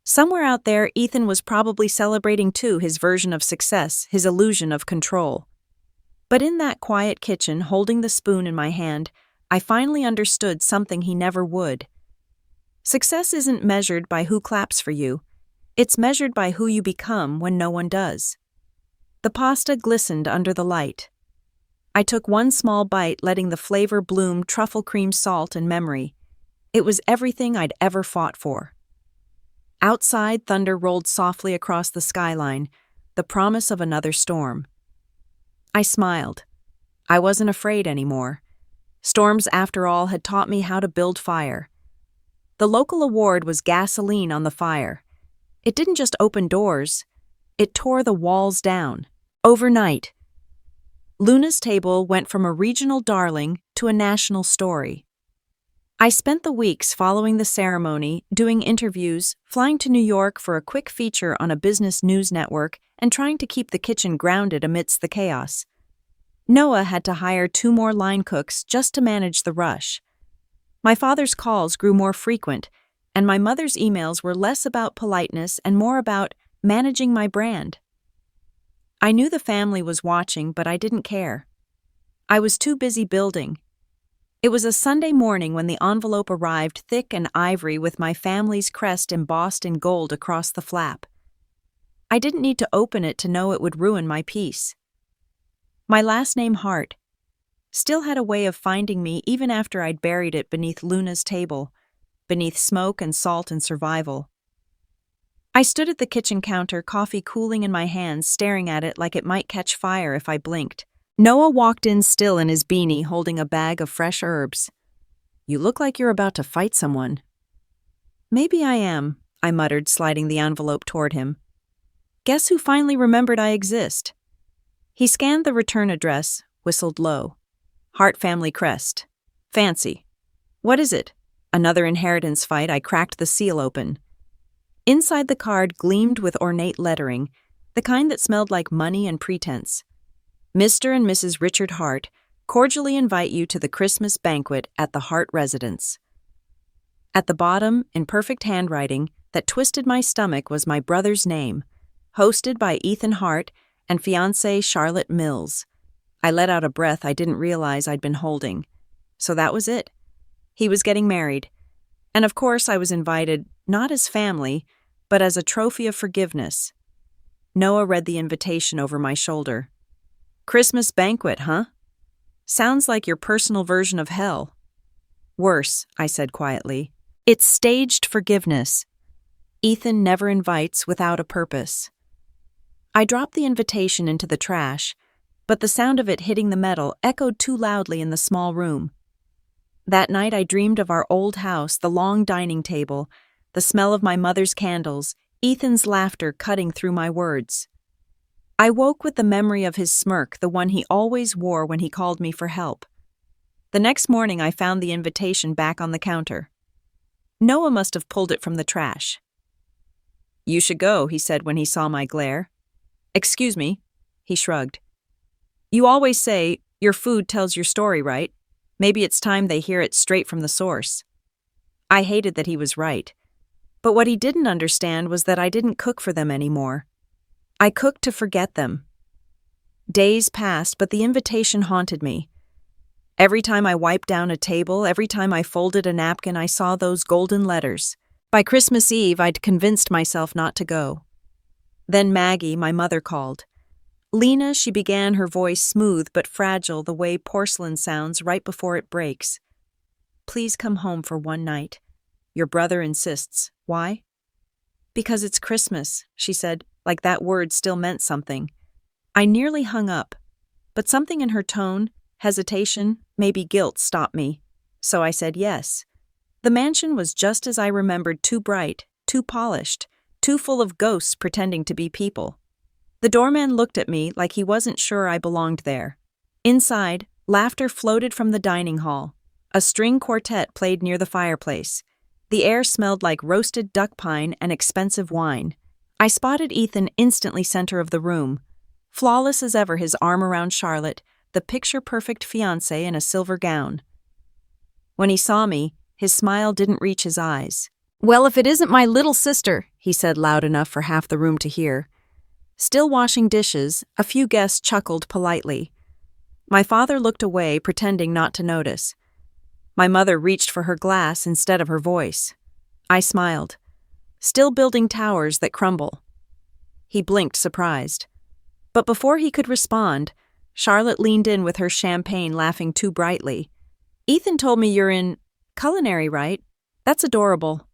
Somewhere out there, Ethan was probably celebrating too, his version of success, his illusion of control. But in that quiet kitchen, holding the spoon in my hand, I finally understood something he never would. Success isn't measured by who claps for you. It's measured by who you become when no one does. The pasta glistened under the light. I took one small bite, letting the flavor bloom, truffle cream, salt, and memory. It was everything I'd ever fought for. Outside, thunder rolled softly across the skyline, the promise of another storm. I smiled. I wasn't afraid anymore. Storms, after all, had taught me how to build fire. The local award was gasoline on the fire. It didn't just open doors, it tore the walls down. Overnight, Luna's table went from a regional darling to a national story. I spent the weeks following the ceremony, doing interviews, flying to New York for a quick feature on a business news network, and trying to keep the kitchen grounded amidst the chaos. Noah had to hire 2 more line cooks just to manage the rush. My father's calls grew more frequent, and my mother's emails were less about politeness and more about managing my brand. I knew the family was watching, but I didn't care. I was too busy building. It was a Sunday morning when the envelope arrived, thick and ivory with my family's crest embossed in gold across the flap. I didn't need to open it to know it would ruin my peace. My last name, Hart, still had a way of finding me even after I'd buried it beneath Luna's table, beneath smoke and salt and survival. I stood at the kitchen counter, coffee cooling in my hands, staring at it like it might catch fire if I blinked. Noah walked in still in his beanie, holding a bag of fresh herbs. "You look like you're about to fight someone." "Maybe I am," I muttered, sliding the envelope toward him. "Guess who finally remembered I exist?" He scanned the return address, whistled low. "Hart family crest. Fancy. What is it?" Another inheritance fight. I cracked the seal open. Inside the card gleamed with ornate lettering, the kind that smelled like money and pretense. "Mr. and Mrs. Richard Hart cordially invite you to the Christmas banquet at the Hart residence." At the bottom, in perfect handwriting that twisted my stomach, was my brother's name, hosted by Ethan Hart and fiancée Charlotte Mills. I let out a breath I didn't realize I'd been holding. So that was it. He was getting married. And of course I was invited, not as family, but as a trophy of forgiveness. Noah read the invitation over my shoulder. "Christmas banquet, huh? Sounds like your personal version of hell." "Worse," I said quietly. "It's staged forgiveness. Ethan never invites without a purpose." I dropped the invitation into the trash, but the sound of it hitting the metal echoed too loudly in the small room. That night I dreamed of our old house, the long dining table, the smell of my mother's candles, Ethan's laughter cutting through my words. I woke with the memory of his smirk, the one he always wore when he called me for help. The next morning I found the invitation back on the counter. Noah must have pulled it from the trash. "You should go," he said when he saw my glare. "Excuse me," he shrugged. "You always say, your food tells your story, right? Maybe it's time they hear it straight from the source." I hated that he was right. But what he didn't understand was that I didn't cook for them anymore. I cooked to forget them. Days passed, but the invitation haunted me. Every time I wiped down a table, every time I folded a napkin, I saw those golden letters. By Christmas Eve, I'd convinced myself not to go. Then Maggie, my mother, called. "Lena," she began, her voice smooth but fragile, the way porcelain sounds right before it breaks. "Please come home for one night. Your brother insists." "Why?" "Because it's Christmas," she said, like that word still meant something. I nearly hung up, but something in her tone, hesitation, maybe guilt, stopped me. So I said yes. The mansion was just as I remembered, too bright, too polished, too full of ghosts pretending to be people. The doorman looked at me like he wasn't sure I belonged there. Inside, laughter floated from the dining hall. A string quartet played near the fireplace. The air smelled like roasted duck pine and expensive wine. I spotted Ethan instantly center of the room. Flawless as ever, his arm around Charlotte, the picture-perfect fiancé in a silver gown. When he saw me, his smile didn't reach his eyes. "Well, if it isn't my little sister," he said loud enough for half the room to hear. Still washing dishes, a few guests chuckled politely. My father looked away, pretending not to notice. My mother reached for her glass instead of her voice. I smiled. "Still building towers that crumble." He blinked, surprised. But before he could respond, Charlotte leaned in with her champagne, laughing too brightly. "Ethan told me you're in culinary, right? That's adorable."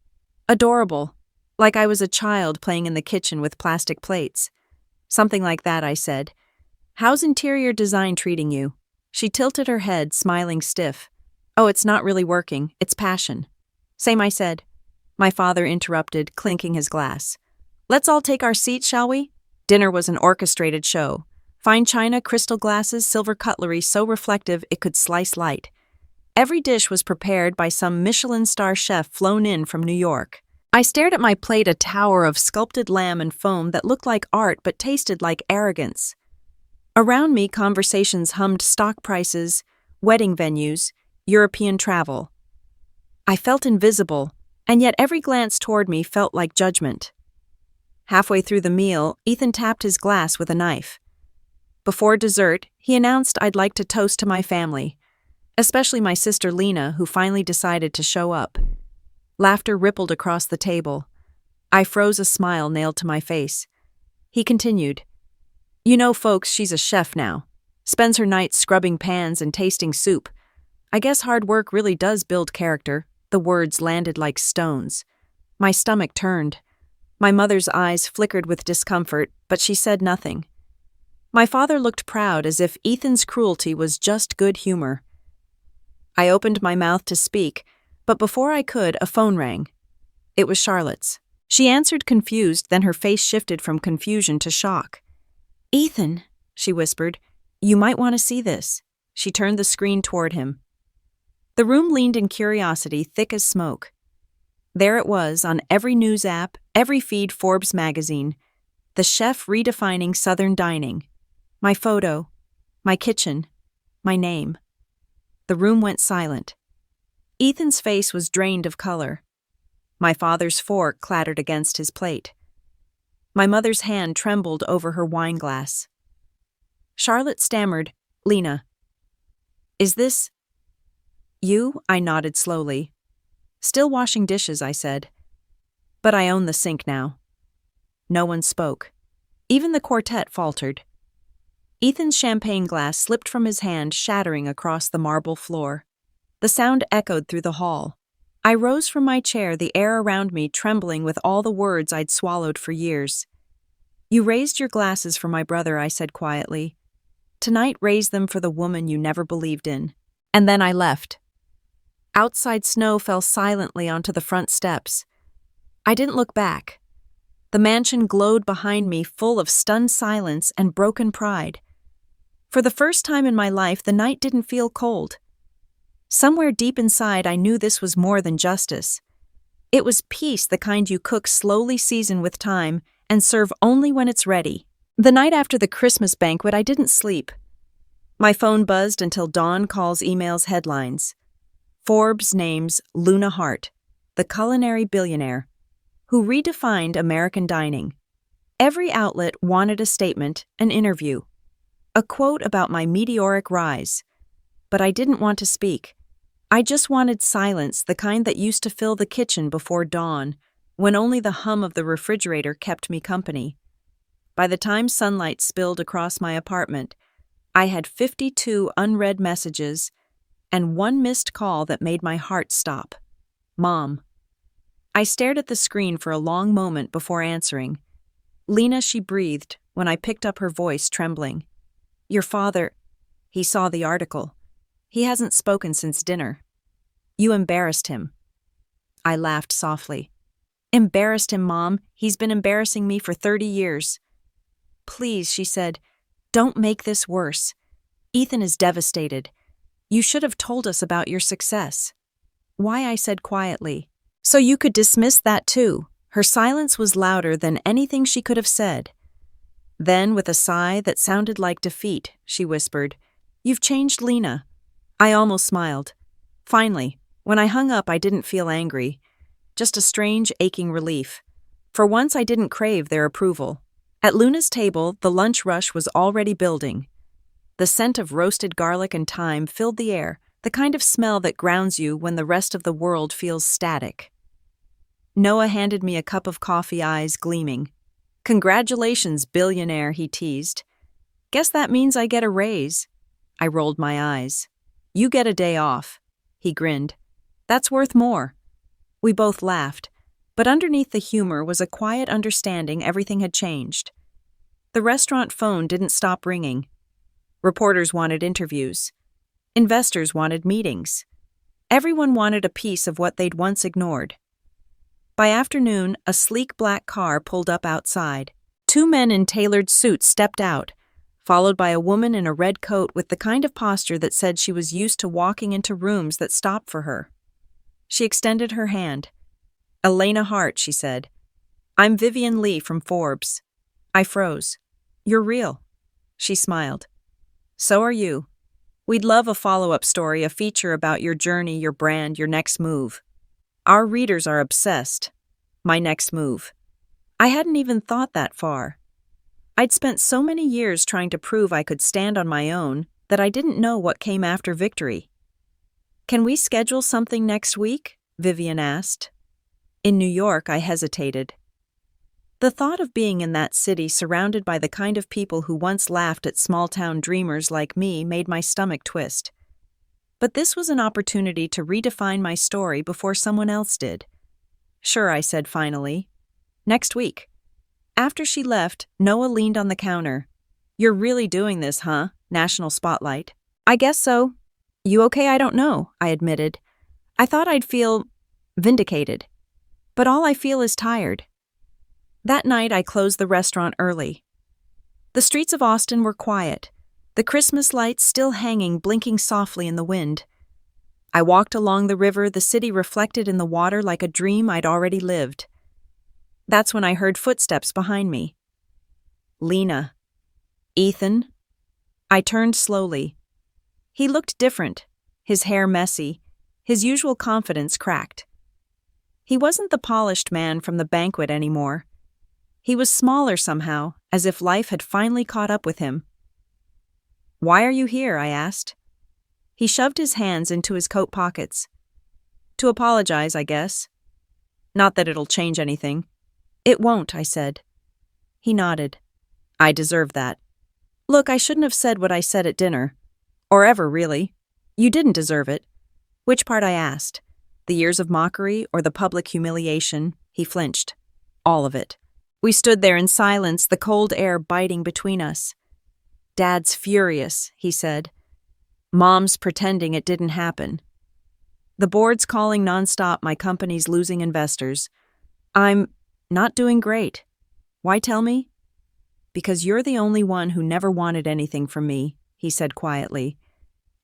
Adorable. Like I was a child playing in the kitchen with plastic plates. "Something like that," I said. "How's interior design treating you?" She tilted her head, smiling stiff. "Oh, it's not really working. It's passion." "Same," I said. My father interrupted, clinking his glass. "Let's all take our seats, shall we?" Dinner was an orchestrated show. Fine china, crystal glasses, silver cutlery so reflective it could slice light. Every dish was prepared by some Michelin star chef flown in from New York. I stared at my plate, a tower of sculpted lamb and foam that looked like art but tasted like arrogance. Around me, conversations hummed: stock prices, wedding venues, European travel. I felt invisible, and yet every glance toward me felt like judgment. Halfway through the meal, Ethan tapped his glass with a knife. Before dessert, he announced I'd like to toast to my family, especially my sister Lena, who finally decided to show up. Laughter rippled across the table. I froze, a smile nailed to my face. He continued, "You know, folks, she's a chef now. Spends her nights scrubbing pans and tasting soup. I guess hard work really does build character." The words landed like stones. My stomach turned. My mother's eyes flickered with discomfort, but she said nothing. My father looked proud, as if Ethan's cruelty was just good humor. I opened my mouth to speak, but before I could, a phone rang. It was Charlotte's. She answered confused, then her face shifted from confusion to shock. "Ethan," she whispered, "you might want to see this." She turned the screen toward him. The room leaned in curiosity, thick as smoke. There it was, on every news app, every feed, Forbes magazine. The chef redefining Southern dining. My photo, my kitchen, my name. The room went silent. Ethan's face was drained of color. My father's fork clattered against his plate. My mother's hand trembled over her wine glass. Charlotte stammered, "Lena, is this you?" I nodded slowly. "Still washing dishes," I said. "But I own the sink now." No one spoke. Even the quartet faltered. Ethan's champagne glass slipped from his hand, shattering across the marble floor. The sound echoed through the hall. I rose from my chair, the air around me trembling with all the words I'd swallowed for years. "You raised your glasses for my brother," I said quietly. "Tonight, raise them for the woman you never believed in." And then I left. Outside snow fell silently onto the front steps. I didn't look back. The mansion glowed behind me, full of stunned silence and broken pride. For the first time in my life, the night didn't feel cold. Somewhere deep inside, I knew this was more than justice. It was peace, the kind you cook slowly, season with time, and serve only when it's ready. The night after the Christmas banquet, I didn't sleep. My phone buzzed until dawn calls, emails, headlines. Forbes names Luna Hart, the culinary billionaire, who redefined American dining. Every outlet wanted a statement, an interview, a quote about my meteoric rise. But I didn't want to speak. I just wanted silence, the kind that used to fill the kitchen before dawn, when only the hum of the refrigerator kept me company. By the time sunlight spilled across my apartment, I had 52 unread messages and one missed call that made my heart stop. "Mom." I stared at the screen for a long moment before answering. "Lena," she breathed when I picked up her voice, trembling. "Your father," he saw the article. "He hasn't spoken since dinner. You embarrassed him." I laughed softly. "Embarrassed him, Mom? He's been embarrassing me for 30 years. "Please," she said, "don't make this worse. Ethan is devastated. You should have told us about your success." "Why?" I said quietly. "So you could dismiss that too." Her silence was louder than anything she could have said. Then, with a sigh that sounded like defeat, she whispered, "You've changed, Lena." I almost smiled. Finally, when I hung up, I didn't feel angry, just a strange, aching relief. For once, I didn't crave their approval. At Luna's table, the lunch rush was already building. The scent of roasted garlic and thyme filled the air, the kind of smell that grounds you when the rest of the world feels static. Noah handed me a cup of coffee, eyes gleaming. "Congratulations, billionaire," he teased. "Guess that means I get a raise." I rolled my eyes. "You get a day off." He grinned. "That's worth more." We both laughed, but underneath the humor was a quiet understanding everything had changed. The restaurant phone didn't stop ringing. Reporters wanted interviews. Investors wanted meetings. Everyone wanted a piece of what they'd once ignored. By afternoon, a sleek black car pulled up outside. 2 men in tailored suits stepped out, followed by a woman in a red coat with the kind of posture that said she was used to walking into rooms that stopped for her. She extended her hand. "Elena Hart," she said. "I'm Vivian Lee from Forbes." I froze. "You're real." She smiled. "So are you. We'd love a follow-up story, a feature about your journey, your brand, your next move. Our readers are obsessed." My next move. I hadn't even thought that far. I'd spent so many years trying to prove I could stand on my own that I didn't know what came after victory. "Can we schedule something next week?" Vivian asked. In New York, I hesitated. The thought of being in that city surrounded by the kind of people who once laughed at small-town dreamers like me made my stomach twist. But this was an opportunity to redefine my story before someone else did. "Sure," I said finally. "Next week." After she left, Noah leaned on the counter. "You're really doing this, huh? National spotlight." "I guess so." "You okay? I don't know," I admitted. "I thought I'd feel vindicated. But all I feel is tired." That night, I closed the restaurant early. The streets of Austin were quiet, the Christmas lights still hanging, blinking softly in the wind. I walked along the river, the city reflected in the water like a dream I'd already lived. That's when I heard footsteps behind me. "Lena." "Ethan?" I turned slowly. He looked different, his hair messy, his usual confidence cracked. He wasn't the polished man from the banquet anymore. He was smaller somehow, as if life had finally caught up with him. "Why are you here?" I asked. He shoved his hands into his coat pockets. "To apologize, I guess. Not that it'll change anything." "It won't," I said. He nodded. "I deserve that. Look, I shouldn't have said what I said at dinner. Or ever, really. You didn't deserve it." "Which part?" I asked. "The years of mockery or the public humiliation?" He flinched. "All of it." We stood there in silence, the cold air biting between us. "Dad's furious," he said. "Mom's pretending it didn't happen. The board's calling nonstop, my company's losing investors. I'm not doing great. Why tell me?" "Because you're the only one who never wanted anything from me," he said quietly.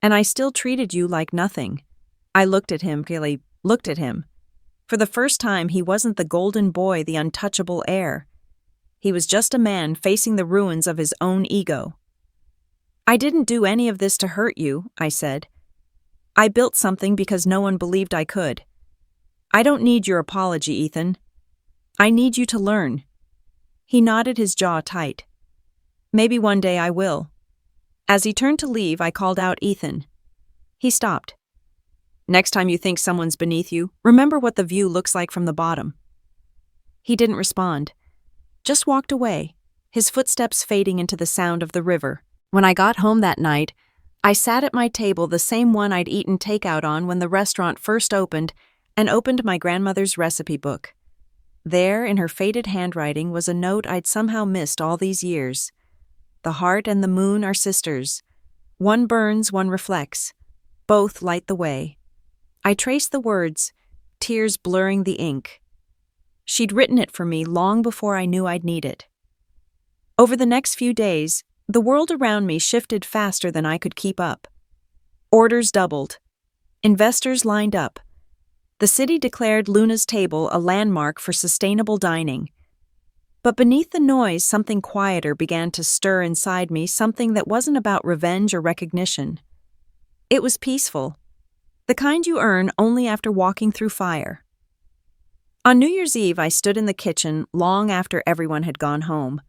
"And I still treated you like nothing." I looked at him, really looked at him. For the first time, he wasn't the golden boy, the untouchable heir. He was just a man facing the ruins of his own ego. "I didn't do any of this to hurt you," I said. "I built something because no one believed I could. I don't need your apology, Ethan. I need you to learn." He nodded, his jaw tight. "Maybe one day I will." As he turned to leave, I called out, "Ethan." He stopped. "Next time you think someone's beneath you, remember what the view looks like from the bottom." He didn't respond. Just walked away, his footsteps fading into the sound of the river. When I got home that night, I sat at my table, the same one I'd eaten takeout on when the restaurant first opened, and opened my grandmother's recipe book. There, in her faded handwriting, was a note I'd somehow missed all these years. "The heart and the moon are sisters. One burns, one reflects. Both light the way." I traced the words, tears blurring the ink. She'd written it for me long before I knew I'd need it. Over the next few days, the world around me shifted faster than I could keep up. Orders doubled. Investors lined up. The city declared Luna's Table a landmark for sustainable dining. But beneath the noise, something quieter began to stir inside me, something that wasn't about revenge or recognition. It was peaceful, the kind you earn only after walking through fire. On New Year's Eve, I stood in the kitchen long after everyone had gone home.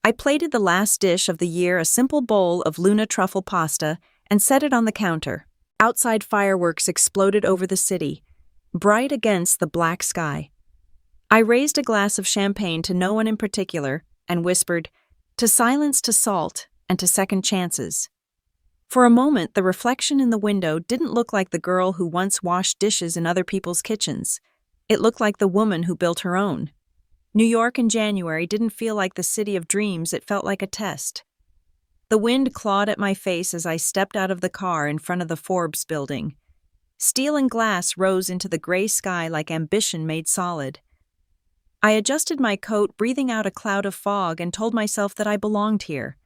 I plated the last dish of the year, a simple bowl of Luna truffle pasta, and set it on the counter. Outside fireworks exploded over the city, bright against the black sky. I raised a glass of champagne to no one in particular and whispered, "To silence, to salt, and to second chances." For a moment, the reflection in the window didn't look like the girl who once washed dishes in other people's kitchens. It looked like the woman who built her own. New York in January didn't feel like the city of dreams, it felt like a test. The wind clawed at my face as I stepped out of the car in front of the Forbes building. Steel and glass rose into the gray sky like ambition made solid. I adjusted my coat, breathing out a cloud of fog, and told myself that I belonged here.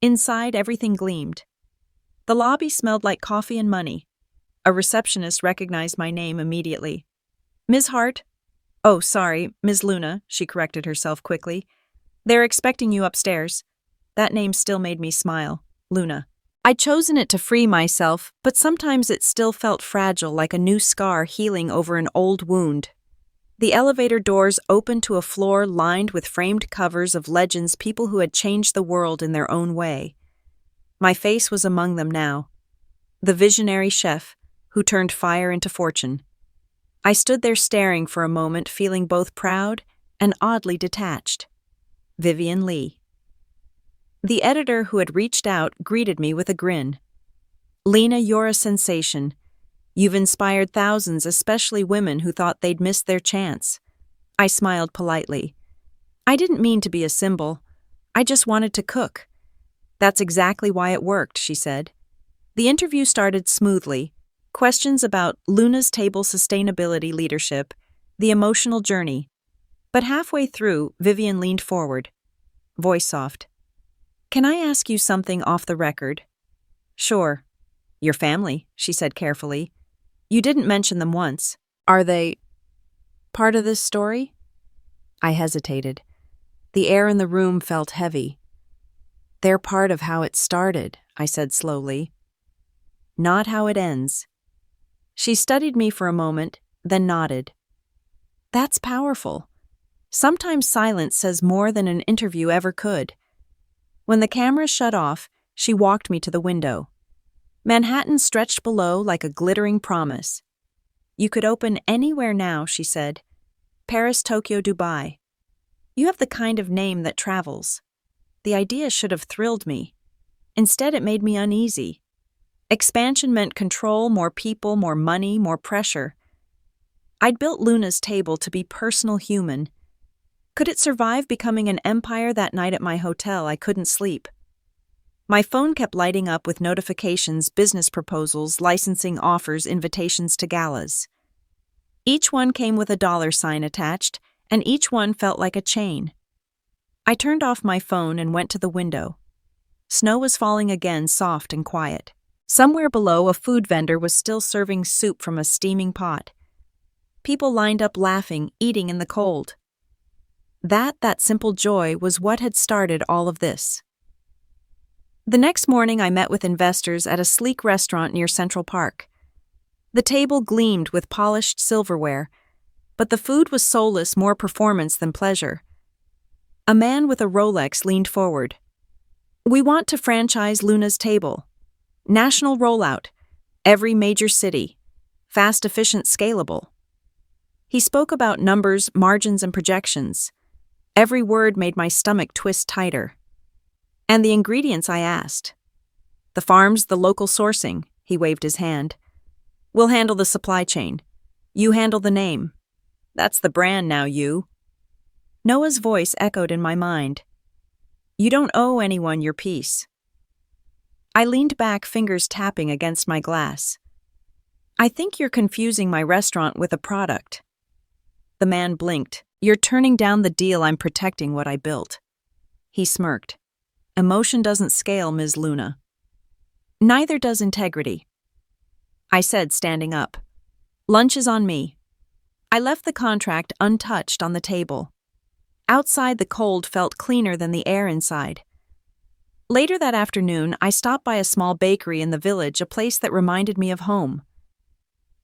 Inside, everything gleamed. The lobby smelled like coffee and money. A receptionist recognized my name immediately. "Ms. Hart?" "Oh, sorry, Ms. Luna," she corrected herself quickly. "They're expecting you upstairs." That name still made me smile. Luna. I'd chosen it to free myself, but sometimes it still felt fragile, like a new scar healing over an old wound. The elevator doors opened to a floor lined with framed covers of legends, people who had changed the world in their own way. My face was among them now. The visionary chef who turned fire into fortune. I stood there staring for a moment, feeling both proud and oddly detached. Vivian Lee. The editor who had reached out greeted me with a grin. "Lena, you're a sensation. You've inspired thousands, especially women who thought they'd missed their chance." I smiled politely. I didn't mean to be a symbol. I just wanted to cook. "That's exactly why it worked," she said. The interview started smoothly. Questions about Luna's table, sustainability, leadership, the emotional journey. But halfway through, Vivian leaned forward, voice soft. "Can I ask you something off the record?" "Sure." "Your family," she said carefully. "You didn't mention them once. Are they part of this story?" I hesitated. The air in the room felt heavy. "They're part of how it started," I said slowly. "Not how it ends." She studied me for a moment, then nodded. "That's powerful. Sometimes silence says more than an interview ever could." When the camera shut off, she walked me to the window. Manhattan stretched below like a glittering promise. "You could open anywhere now," she said. "Paris, Tokyo, Dubai. You have the kind of name that travels." The idea should have thrilled me. Instead, it made me uneasy. Expansion meant control, more people, more money, more pressure. I'd built Luna's table to be personal, human. Could it survive becoming an empire? That night at my hotel, I couldn't sleep. My phone kept lighting up with notifications, business proposals, licensing offers, invitations to galas. Each one came with a $sign attached, and each one felt like a chain. I turned off my phone and went to the window. Snow was falling again, soft and quiet. Somewhere below, a food vendor was still serving soup from a steaming pot. People lined up laughing, eating in the cold. That simple joy was what had started all of this. The next morning, I met with investors at a sleek restaurant near Central Park. The table gleamed with polished silverware, but the food was soulless, more performance than pleasure. A man with a Rolex leaned forward. "We want to franchise Luna's table. National rollout. Every major city. Fast, efficient, scalable." He spoke about numbers, margins, and projections. Every word made my stomach twist tighter. "And the ingredients?" I asked. "The farms, the local sourcing," he waved his hand. "We'll handle the supply chain. You handle the name. That's the brand now, you." Noah's voice echoed in my mind. "You don't owe anyone your piece." I leaned back, fingers tapping against my glass. "I think you're confusing my restaurant with a product." The man blinked. "You're turning down the deal. I'm protecting what I built." He smirked. "Emotion doesn't scale, Ms. Luna." "Neither does integrity." I said, standing up. "Lunch is on me." I left the contract untouched on the table. Outside, the cold felt cleaner than the air inside. Later that afternoon, I stopped by a small bakery in the village, a place that reminded me of home.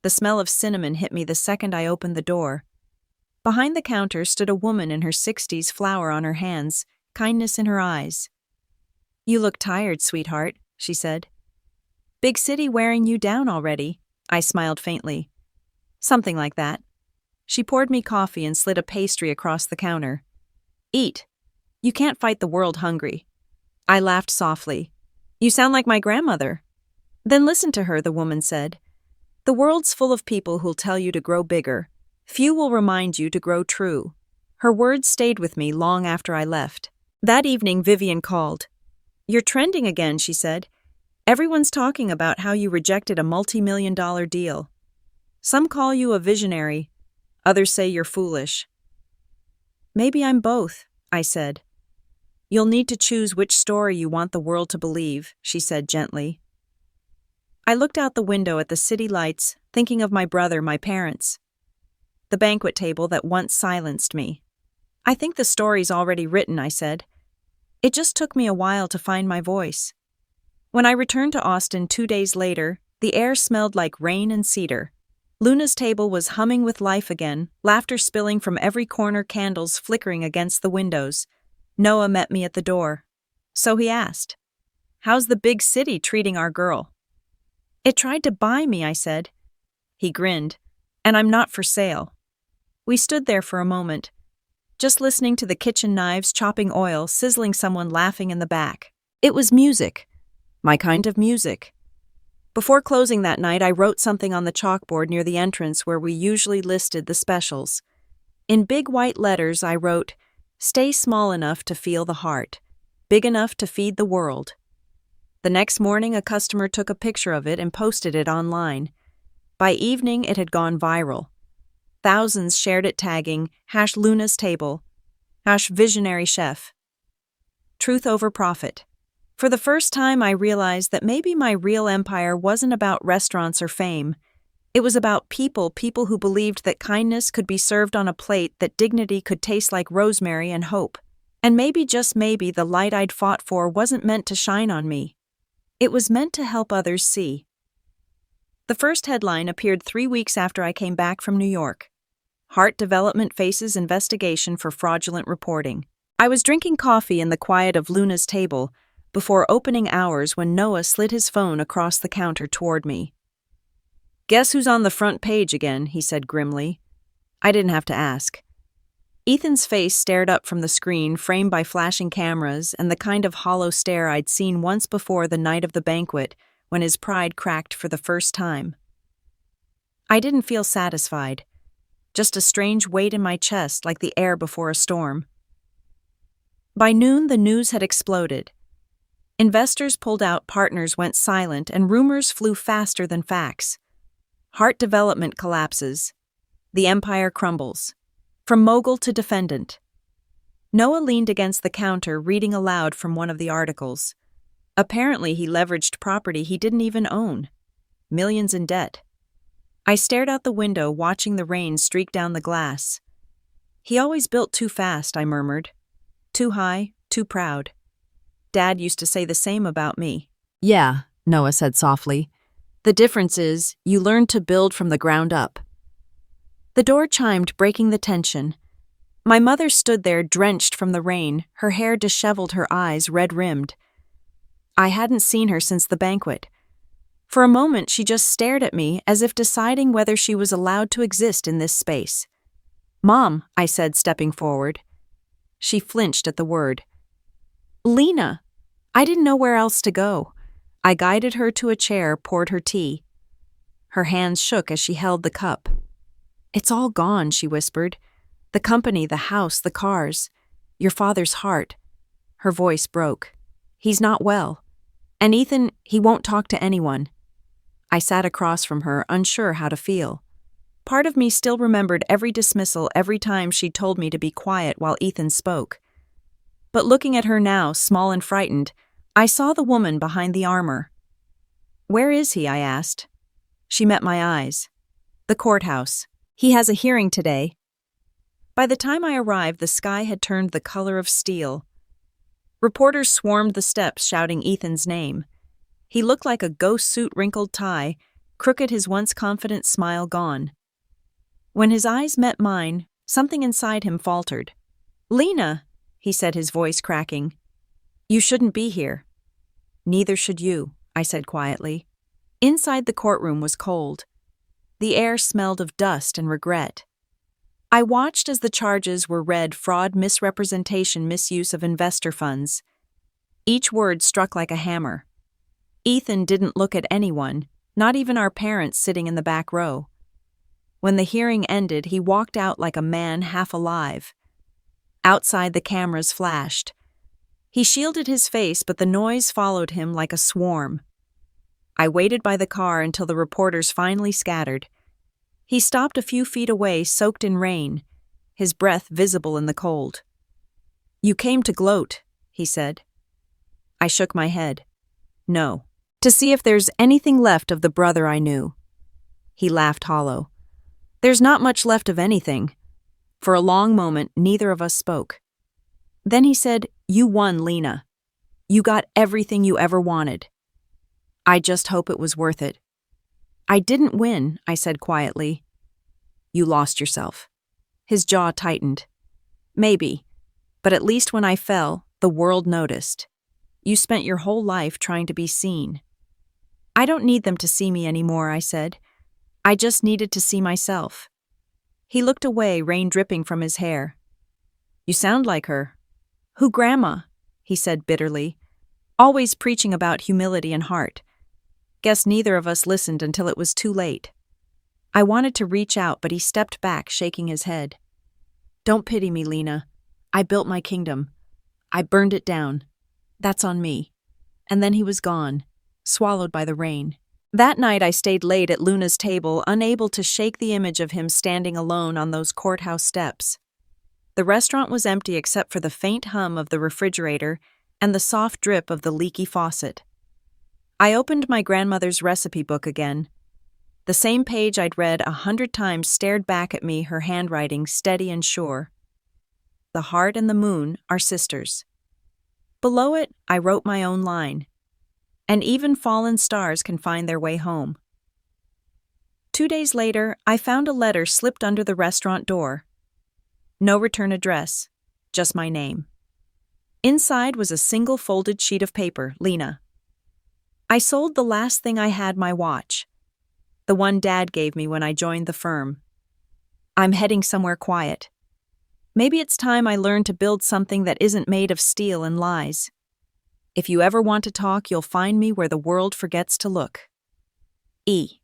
The smell of cinnamon hit me the second I opened the door. Behind the counter stood a woman in her 60s, flour on her hands, kindness in her eyes. "You look tired, sweetheart," she said. "Big city wearing you down already?" I smiled faintly. "Something like that." She poured me coffee and slid a pastry across the counter. "Eat. You can't fight the world hungry." I laughed softly. "You sound like my grandmother." "Then listen to her," the woman said. "The world's full of people who'll tell you to grow bigger. Few will remind you to grow true." Her words stayed with me long after I left. That evening, Vivian called. "You're trending again," she said. "Everyone's talking about how you rejected a multi-million-dollar deal. Some call you a visionary. Others say you're foolish." "Maybe I'm both," I said. "You'll need to choose which story you want the world to believe," she said gently. I looked out the window at the city lights, thinking of my brother, my parents. The banquet table that once silenced me. "I think the story's already written," I said. "It just took me a while to find my voice." When I returned to Austin 2 days later, the air smelled like rain and cedar. Luna's table was humming with life again, laughter spilling from every corner, candles flickering against the windows. Noah met me at the door. So he asked, "How's the big city treating our girl?" "It tried to buy me," I said. He grinned, "And I'm not for sale." We stood there for a moment, just listening to the kitchen knives chopping oil, sizzling, someone laughing in the back. It was music. My kind of music. Before closing that night, I wrote something on the chalkboard near the entrance where we usually listed the specials. In big white letters, I wrote, "Stay small enough to feel the heart, big enough to feed the world." The next morning, a customer took a picture of it and posted it online. By evening, it had gone viral. Thousands shared it, tagging #Luna's Table, #Visionary Chef. Truth over profit. For the first time, I realized that maybe my real empire wasn't about restaurants or fame. It was about people who believed that kindness could be served on a plate, that dignity could taste like rosemary and hope. And maybe, just maybe, the light I'd fought for wasn't meant to shine on me. It was meant to help others see. The first headline appeared 3 weeks after I came back from New York. Heart Development faces investigation for fraudulent reporting. I was drinking coffee in the quiet of Luna's table before opening hours when Noah slid his phone across the counter toward me. "Guess who's on the front page again?" he said grimly. I didn't have to ask. Ethan's face stared up from the screen, framed by flashing cameras, and the kind of hollow stare I'd seen once before, the night of the banquet, when his pride cracked for the first time. I didn't feel satisfied, just a strange weight in my chest, like the air before a storm. By noon, the news had exploded. Investors pulled out, partners went silent, and rumors flew faster than facts. Heart Development collapses. The empire crumbles. From mogul to defendant. Noah leaned against the counter, reading aloud from one of the articles. Apparently, he leveraged property he didn't even own. Millions in debt. I stared out the window, watching the rain streak down the glass. "He always built too fast," I murmured. "Too high, too proud. Dad used to say the same about me." "Yeah," Noah said softly. "The difference is, you learned to build from the ground up." The door chimed, breaking the tension. My mother stood there, drenched from the rain, her hair disheveled, her eyes red-rimmed. I hadn't seen her since the banquet. For a moment, she just stared at me, as if deciding whether she was allowed to exist in this space. "Mom," I said, stepping forward. She flinched at the word. "Lena." I didn't know where else to go. I guided her to a chair, poured her tea. Her hands shook as she held the cup. "It's all gone," she whispered. "The company, the house, the cars. Your father's heart." Her voice broke. "He's not well. And Ethan, he won't talk to anyone." I sat across from her, unsure how to feel. Part of me still remembered every dismissal, every time she told me to be quiet while Ethan spoke. But looking at her now, small and frightened, I saw the woman behind the armor. "Where is he?" I asked. She met my eyes. "The courthouse. He has a hearing today." By the time I arrived, the sky had turned the color of steel. Reporters swarmed the steps, shouting Ethan's name. He looked like a ghost suit, wrinkled tie, crooked, his once confident smile gone. When his eyes met mine, something inside him faltered. "Lena," he said, his voice cracking. "You shouldn't be here." "Neither should you," I said quietly. Inside the courtroom was cold. The air smelled of dust and regret. I watched as the charges were read: fraud, misrepresentation, misuse of investor funds. Each word struck like a hammer. Ethan didn't look at anyone, not even our parents sitting in the back row. When the hearing ended, he walked out like a man half alive. Outside, the cameras flashed. He shielded his face, but the noise followed him like a swarm. I waited by the car until the reporters finally scattered. He stopped a few feet away, soaked in rain, his breath visible in the cold. "You came to gloat," he said. I shook my head. "No. To see if there's anything left of the brother I knew." He laughed hollow. "There's not much left of anything." For a long moment, neither of us spoke. Then he said, "You won, Lena. You got everything you ever wanted. I just hope it was worth it." I didn't win, I said quietly. You lost yourself. His jaw tightened. Maybe, but at least when I fell, the world noticed. You spent your whole life trying to be seen. I don't need them to see me anymore, I said. I just needed to see myself. He looked away, rain dripping from his hair. You sound like her. Who, Grandma? He said bitterly. Always preaching about humility and heart. Guess neither of us listened until it was too late. I wanted to reach out, but he stepped back, shaking his head. Don't pity me, Lena. I built my kingdom. I burned it down. That's on me. And then he was gone, swallowed by the rain. That night I stayed late at Luna's table, unable to shake the image of him standing alone on those courthouse steps. The restaurant was empty except for the faint hum of the refrigerator and the soft drip of the leaky faucet. I opened my grandmother's recipe book again. The same page I'd read 100 times stared back at me, her handwriting steady and sure. The heart and the moon are sisters. Below it, I wrote my own line. And even fallen stars can find their way home. 2 days later, I found a letter slipped under the restaurant door. No return address, just my name. Inside was a single folded sheet of paper, Lena. I sold the last thing I had, my watch. The one Dad gave me when I joined the firm. I'm heading somewhere quiet. Maybe it's time I learned to build something that isn't made of steel and lies. If you ever want to talk, you'll find me where the world forgets to look. E.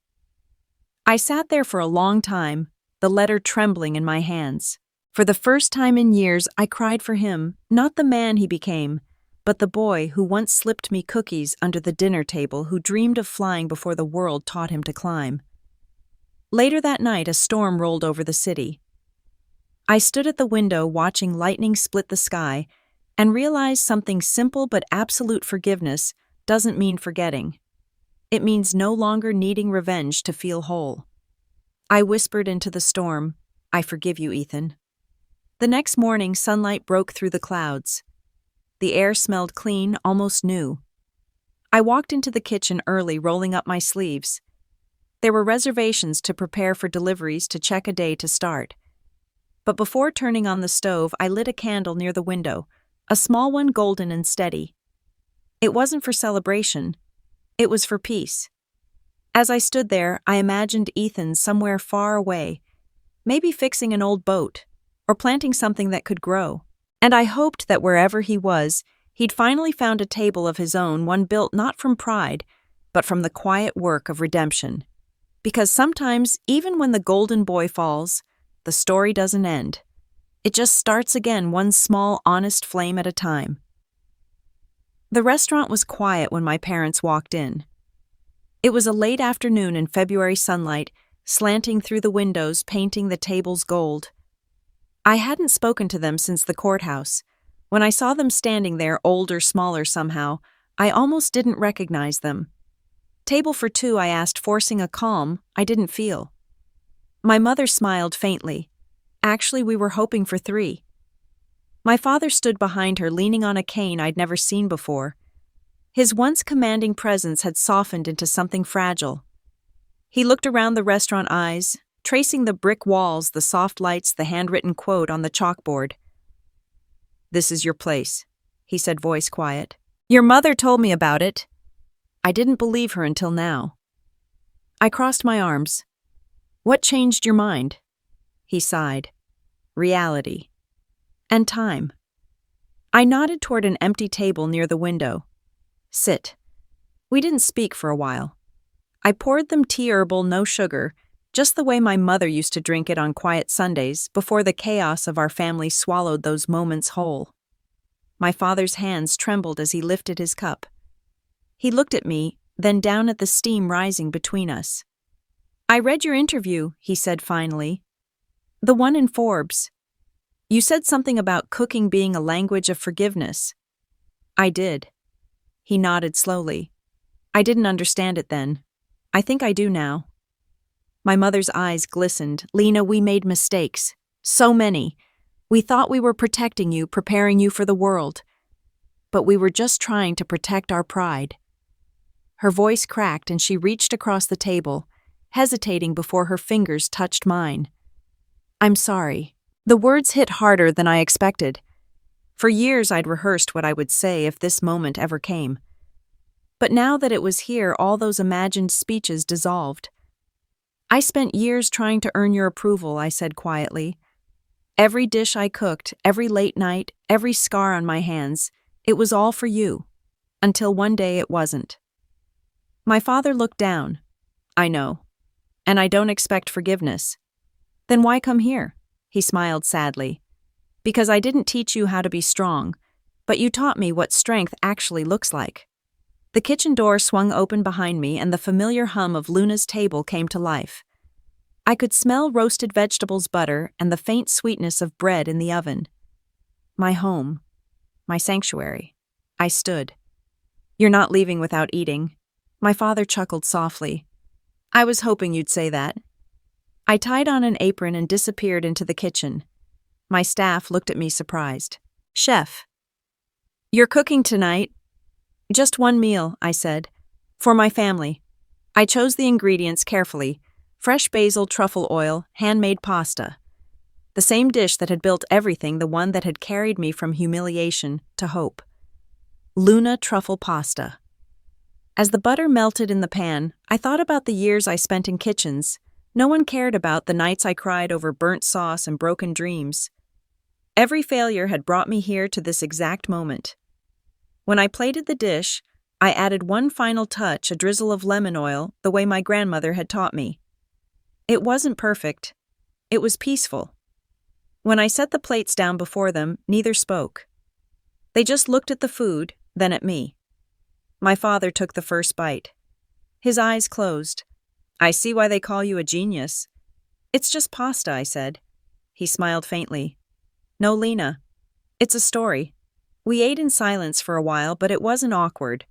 I sat there for a long time, the letter trembling in my hands. For the first time in years, I cried for him, not the man he became, but the boy who once slipped me cookies under the dinner table, who dreamed of flying before the world taught him to climb. Later that night, a storm rolled over the city. I stood at the window watching lightning split the sky and realized something simple but absolute: forgiveness doesn't mean forgetting. It means no longer needing revenge to feel whole. I whispered into the storm, I forgive you, Ethan. The next morning, sunlight broke through the clouds. The air smelled clean, almost new. I walked into the kitchen early, rolling up my sleeves. There were reservations to prepare for deliveries, to check a day to start. But before turning on the stove, I lit a candle near the window, a small one, golden and steady. It wasn't for celebration. It was for peace. As I stood there, I imagined Ethan somewhere far away, maybe fixing an old boat, or planting something that could grow. And I hoped that wherever he was, he'd finally found a table of his own, one built not from pride, but from the quiet work of redemption. Because sometimes, even when the golden boy falls, the story doesn't end. It just starts again, one small, honest flame at a time. The restaurant was quiet when my parents walked in. It was a late afternoon in February sunlight, slanting through the windows, painting the tables gold. I hadn't spoken to them since the courthouse. When I saw them standing there, older, smaller somehow, I almost didn't recognize them. Table for two, I asked, forcing a calm I didn't feel. My mother smiled faintly. Actually, we were hoping for three. My father stood behind her, leaning on a cane I'd never seen before. His once commanding presence had softened into something fragile. He looked around the restaurant, eyes tracing the brick walls, the soft lights, the handwritten quote on the chalkboard. "This is your place," he said, voice quiet. "Your mother told me about it." I didn't believe her until now. I crossed my arms. "What changed your mind?" He sighed. "Reality. And time." I nodded toward an empty table near the window. "Sit." We didn't speak for a while. I poured them tea, herbal, no sugar, just the way my mother used to drink it on quiet Sundays before the chaos of our family swallowed those moments whole. My father's hands trembled as he lifted his cup. He looked at me, then down at the steam rising between us. "I read your interview," he said finally. "The one in Forbes. You said something about cooking being a language of forgiveness." "I did." He nodded slowly. "I didn't understand it then. I think I do now." My mother's eyes glistened. "Lena, we made mistakes. So many. We thought we were protecting you, preparing you for the world. But we were just trying to protect our pride." Her voice cracked and she reached across the table, hesitating before her fingers touched mine. "I'm sorry." The words hit harder than I expected. For years I'd rehearsed what I would say if this moment ever came. But now that it was here, all those imagined speeches dissolved. "I spent years trying to earn your approval," I said quietly. "Every dish I cooked, every late night, every scar on my hands, it was all for you. Until one day it wasn't." My father looked down. "I know. And I don't expect forgiveness." "Then why come here?" He smiled sadly. "Because I didn't teach you how to be strong, but you taught me what strength actually looks like." The kitchen door swung open behind me and the familiar hum of Luna's table came to life. I could smell roasted vegetables, butter, and the faint sweetness of bread in the oven. My home. My sanctuary. I stood. "You're not leaving without eating." My father chuckled softly. "I was hoping you'd say that." I tied on an apron and disappeared into the kitchen. My staff looked at me surprised. "Chef, you're cooking tonight?" "Just one meal," I said. "For my family." I chose the ingredients carefully: fresh basil, truffle oil, handmade pasta. The same dish that had built everything, the one that had carried me from humiliation to hope. Luna truffle pasta. As the butter melted in the pan, I thought about the years I spent in kitchens. No one cared about the nights I cried over burnt sauce and broken dreams. Every failure had brought me here to this exact moment. When I plated the dish, I added one final touch, a drizzle of lemon oil, the way my grandmother had taught me. It wasn't perfect. It was peaceful. When I set the plates down before them, neither spoke. They just looked at the food, then at me. My father took the first bite. His eyes closed. "I see why they call you a genius." "It's just pasta," I said. He smiled faintly. "No, Lena. It's a story." We ate in silence for a while, but it wasn't awkward.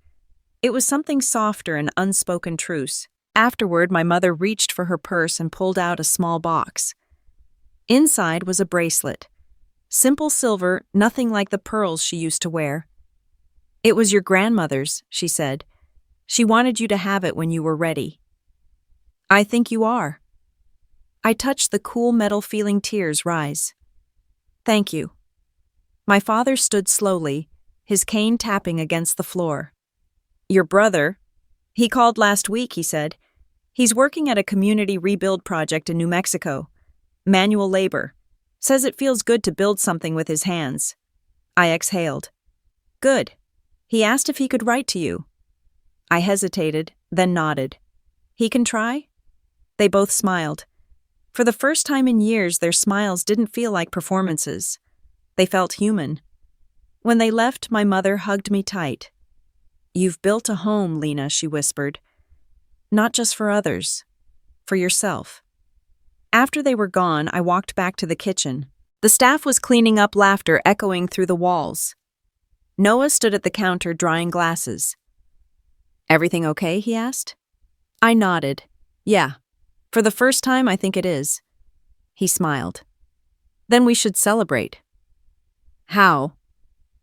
It was something softer, an unspoken truce. Afterward, my mother reached for her purse and pulled out a small box. Inside was a bracelet. Simple silver, nothing like the pearls she used to wear. "It was your grandmother's," she said. "She wanted you to have it when you were ready." "I think you are." I touched the cool metal, feeling tears rise. "Thank you." My father stood slowly, his cane tapping against the floor. "Your brother? He called last week," he said. "He's working at a community rebuild project in New Mexico. Manual labor. Says it feels good to build something with his hands." I exhaled. "Good. He asked if he could write to you." I hesitated, then nodded. "He can try?" They both smiled. For the first time in years, their smiles didn't feel like performances. They felt human. When they left, my mother hugged me tight. "You've built a home, Lena," she whispered. "Not just for others, for yourself." After they were gone, I walked back to the kitchen. The staff was cleaning up, laughter echoing through the walls. Noah stood at the counter drying glasses. "Everything okay?" he asked. I nodded. "Yeah. For the first time, I think it is." He smiled. "Then we should celebrate." "How?"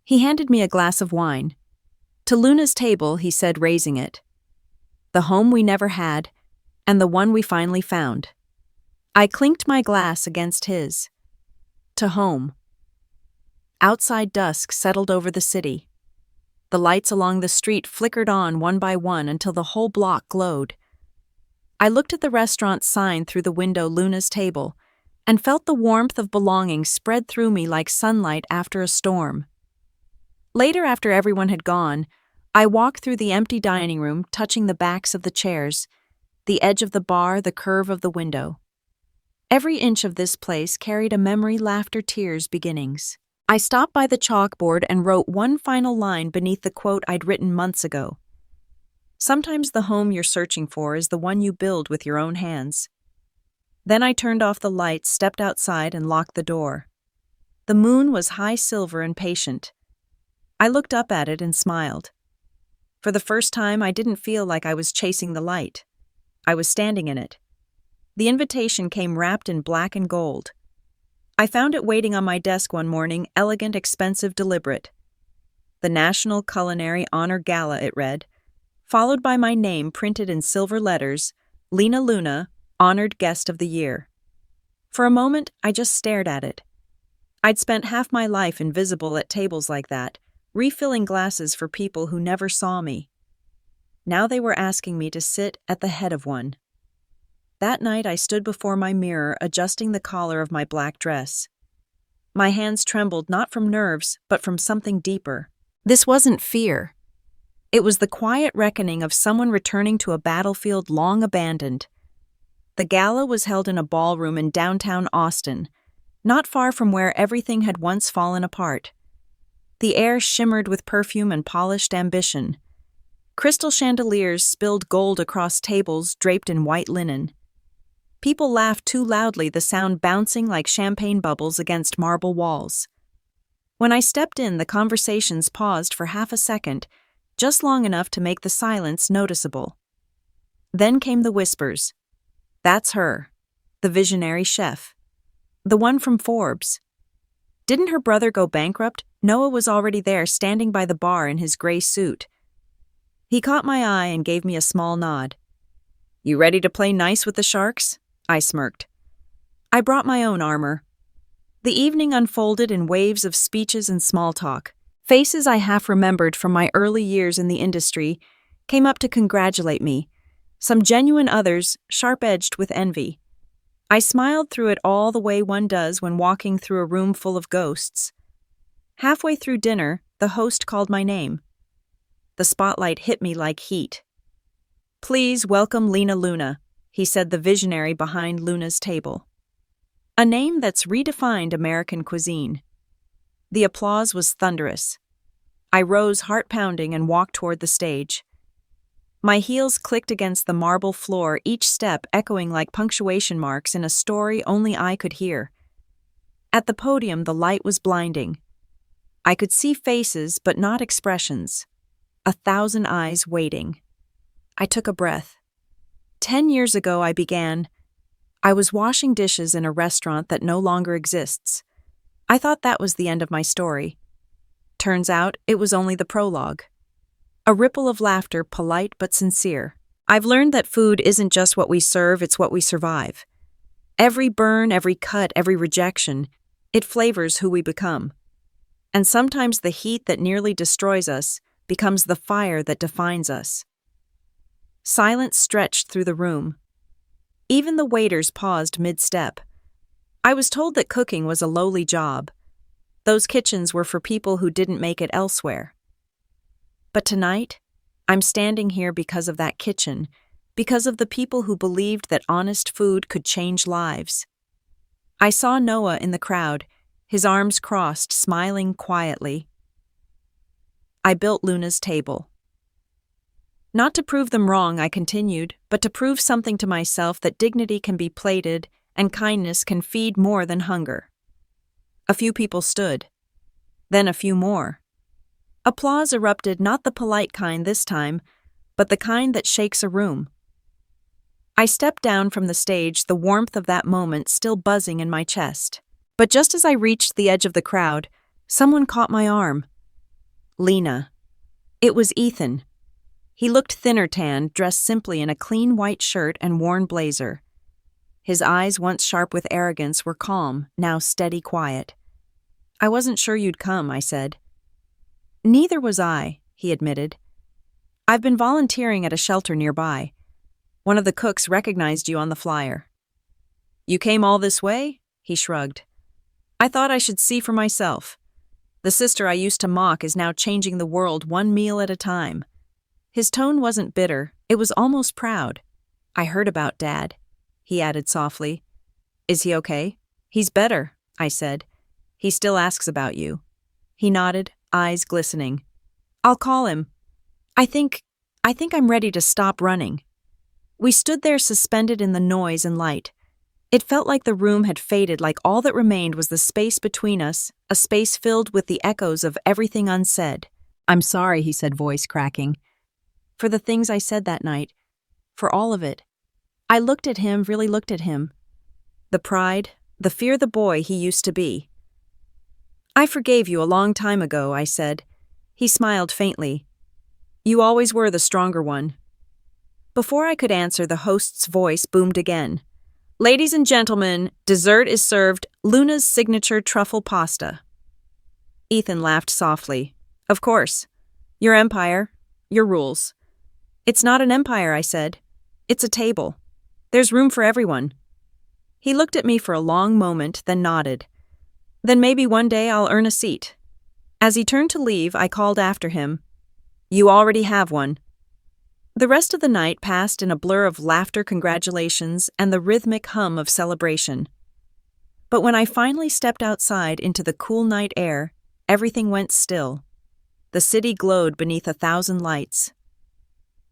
He handed me a glass of wine. "To Luna's table," he said, raising it. "The home we never had, and the one we finally found." I clinked my glass against his. To home. Outside, dusk settled over the city. The lights along the street flickered on one by one until the whole block glowed. I looked at the restaurant sign through the window, Luna's table, and felt the warmth of belonging spread through me like sunlight after a storm. Later, after everyone had gone, I walked through the empty dining room, touching the backs of the chairs, the edge of the bar, the curve of the window. Every inch of this place carried a memory, laughter, tears, beginnings. I stopped by the chalkboard and wrote one final line beneath the quote I'd written months ago. "Sometimes the home you're searching for is the one you build with your own hands." Then I turned off the lights, stepped outside, and locked the door. The moon was high silver and patient. I looked up at it and smiled. For the first time, I didn't feel like I was chasing the light. I was standing in it. The invitation came wrapped in black and gold. I found it waiting on my desk one morning, elegant, expensive, deliberate. "The National Culinary Honor Gala," it read, followed by my name printed in silver letters, Lena Luna, Honored Guest of the Year. For a moment, I just stared at it. I'd spent half my life invisible at tables like that, refilling glasses for people who never saw me. Now they were asking me to sit at the head of one. That night I stood before my mirror adjusting the collar of my black dress. My hands trembled not from nerves, but from something deeper. This wasn't fear. It was the quiet reckoning of someone returning to a battlefield long abandoned. The gala was held in a ballroom in downtown Austin, not far from where everything had once fallen apart. The air shimmered with perfume and polished ambition. Crystal chandeliers spilled gold across tables draped in white linen. People laughed too loudly, the sound bouncing like champagne bubbles against marble walls. When I stepped in, the conversations paused for half a second, just long enough to make the silence noticeable. Then came the whispers. That's her, the visionary chef. The one from Forbes. Didn't her brother go bankrupt? Noah was already there, standing by the bar in his gray suit. He caught my eye and gave me a small nod. You ready to play nice with the sharks? I smirked. I brought my own armor. The evening unfolded in waves of speeches and small talk. Faces I half remembered from my early years in the industry came up to congratulate me, some genuine, others sharp-edged with envy. I smiled through it all the way one does when walking through a room full of ghosts. Halfway through dinner, the host called my name. The spotlight hit me like heat. Please welcome Lena Luna, he said, the visionary behind Luna's table. A name that's redefined American cuisine. The applause was thunderous. I rose heart-pounding and walked toward the stage. My heels clicked against the marble floor, each step echoing like punctuation marks in a story only I could hear. At the podium, the light was blinding. I could see faces, but not expressions. 1,000 eyes waiting. I took a breath. 10 years ago I began. I was washing dishes in a restaurant that no longer exists. I thought that was the end of my story. Turns out it was only the prologue. A ripple of laughter, polite but sincere. I've learned that food isn't just what we serve, it's what we survive. Every burn, every cut, every rejection, it flavors who we become. And sometimes the heat that nearly destroys us becomes the fire that defines us. Silence stretched through the room. Even the waiters paused mid-step. I was told that cooking was a lowly job. Those kitchens were for people who didn't make it elsewhere. But tonight, I'm standing here because of that kitchen, because of the people who believed that honest food could change lives. I saw Noah in the crowd, his arms crossed, smiling quietly. I built Luna's table. Not to prove them wrong, I continued, but to prove something to myself, that dignity can be plated and kindness can feed more than hunger. A few people stood. Then a few more. Applause erupted, not the polite kind this time, but the kind that shakes a room. I stepped down from the stage, the warmth of that moment still buzzing in my chest. But just as I reached the edge of the crowd, someone caught my arm. Lena. It was Ethan. He looked thinner-tanned, dressed simply in a clean white shirt and worn blazer. His eyes, once sharp with arrogance, were calm, now steady quiet. I wasn't sure you'd come, I said. Neither was I, he admitted. I've been volunteering at a shelter nearby. One of the cooks recognized you on the flyer. You came all this way? He shrugged. I thought I should see for myself. The sister I used to mock is now changing the world one meal at a time. His tone wasn't bitter, it was almost proud. I heard about Dad, he added softly. Is he okay? He's better, I said. He still asks about you. He nodded, eyes glistening. I'll call him. I think I'm ready to stop running. We stood there suspended in the noise and light. It felt like the room had faded, like all that remained was the space between us, a space filled with the echoes of everything unsaid. I'm sorry, he said, voice cracking. For the things I said that night. For all of it. I looked at him, really looked at him. The pride, the fear, the boy he used to be. I forgave you a long time ago, I said. He smiled faintly. You always were the stronger one. Before I could answer, the host's voice boomed again. Ladies and gentlemen, dessert is served, Luna's signature truffle pasta. Ethan laughed softly. Of course. Your empire, your rules. It's not an empire, I said. It's a table. There's room for everyone. He looked at me for a long moment, then nodded. Then maybe one day I'll earn a seat. As he turned to leave, I called after him. You already have one. The rest of the night passed in a blur of laughter, congratulations, and the rhythmic hum of celebration. But when I finally stepped outside into the cool night air, everything went still. The city glowed beneath 1,000 lights.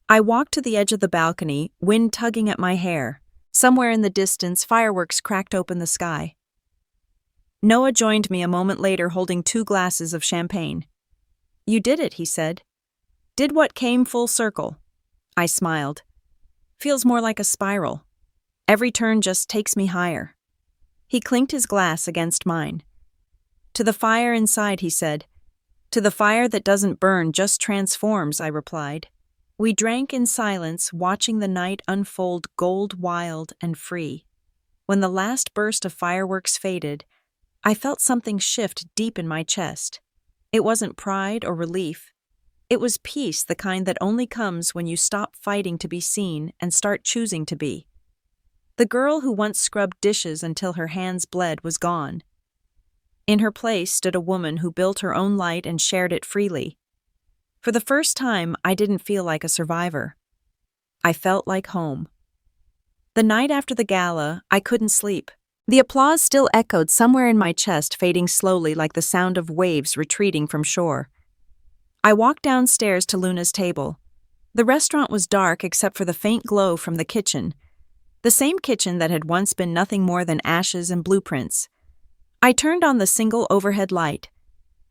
I walked to the edge of the balcony, wind tugging at my hair. Somewhere in the distance, fireworks cracked open the sky. Noah joined me a moment later holding 2 glasses of champagne. You did it, he said. Did what came full circle. I smiled. Feels more like a spiral. Every turn just takes me higher. He clinked his glass against mine. To the fire inside, he said. To the fire that doesn't burn, just transforms, I replied. We drank in silence, watching the night unfold gold, wild, and free. When the last burst of fireworks faded, I felt something shift deep in my chest. It wasn't pride or relief. It was peace, the kind that only comes when you stop fighting to be seen and start choosing to be. The girl who once scrubbed dishes until her hands bled was gone. In her place stood a woman who built her own light and shared it freely. For the first time, I didn't feel like a survivor. I felt like home. The night after the gala, I couldn't sleep. The applause still echoed somewhere in my chest, fading slowly like the sound of waves retreating from shore. I walked downstairs to Luna's table. The restaurant was dark except for the faint glow from the kitchen. The same kitchen that had once been nothing more than ashes and blueprints. I turned on the single overhead light.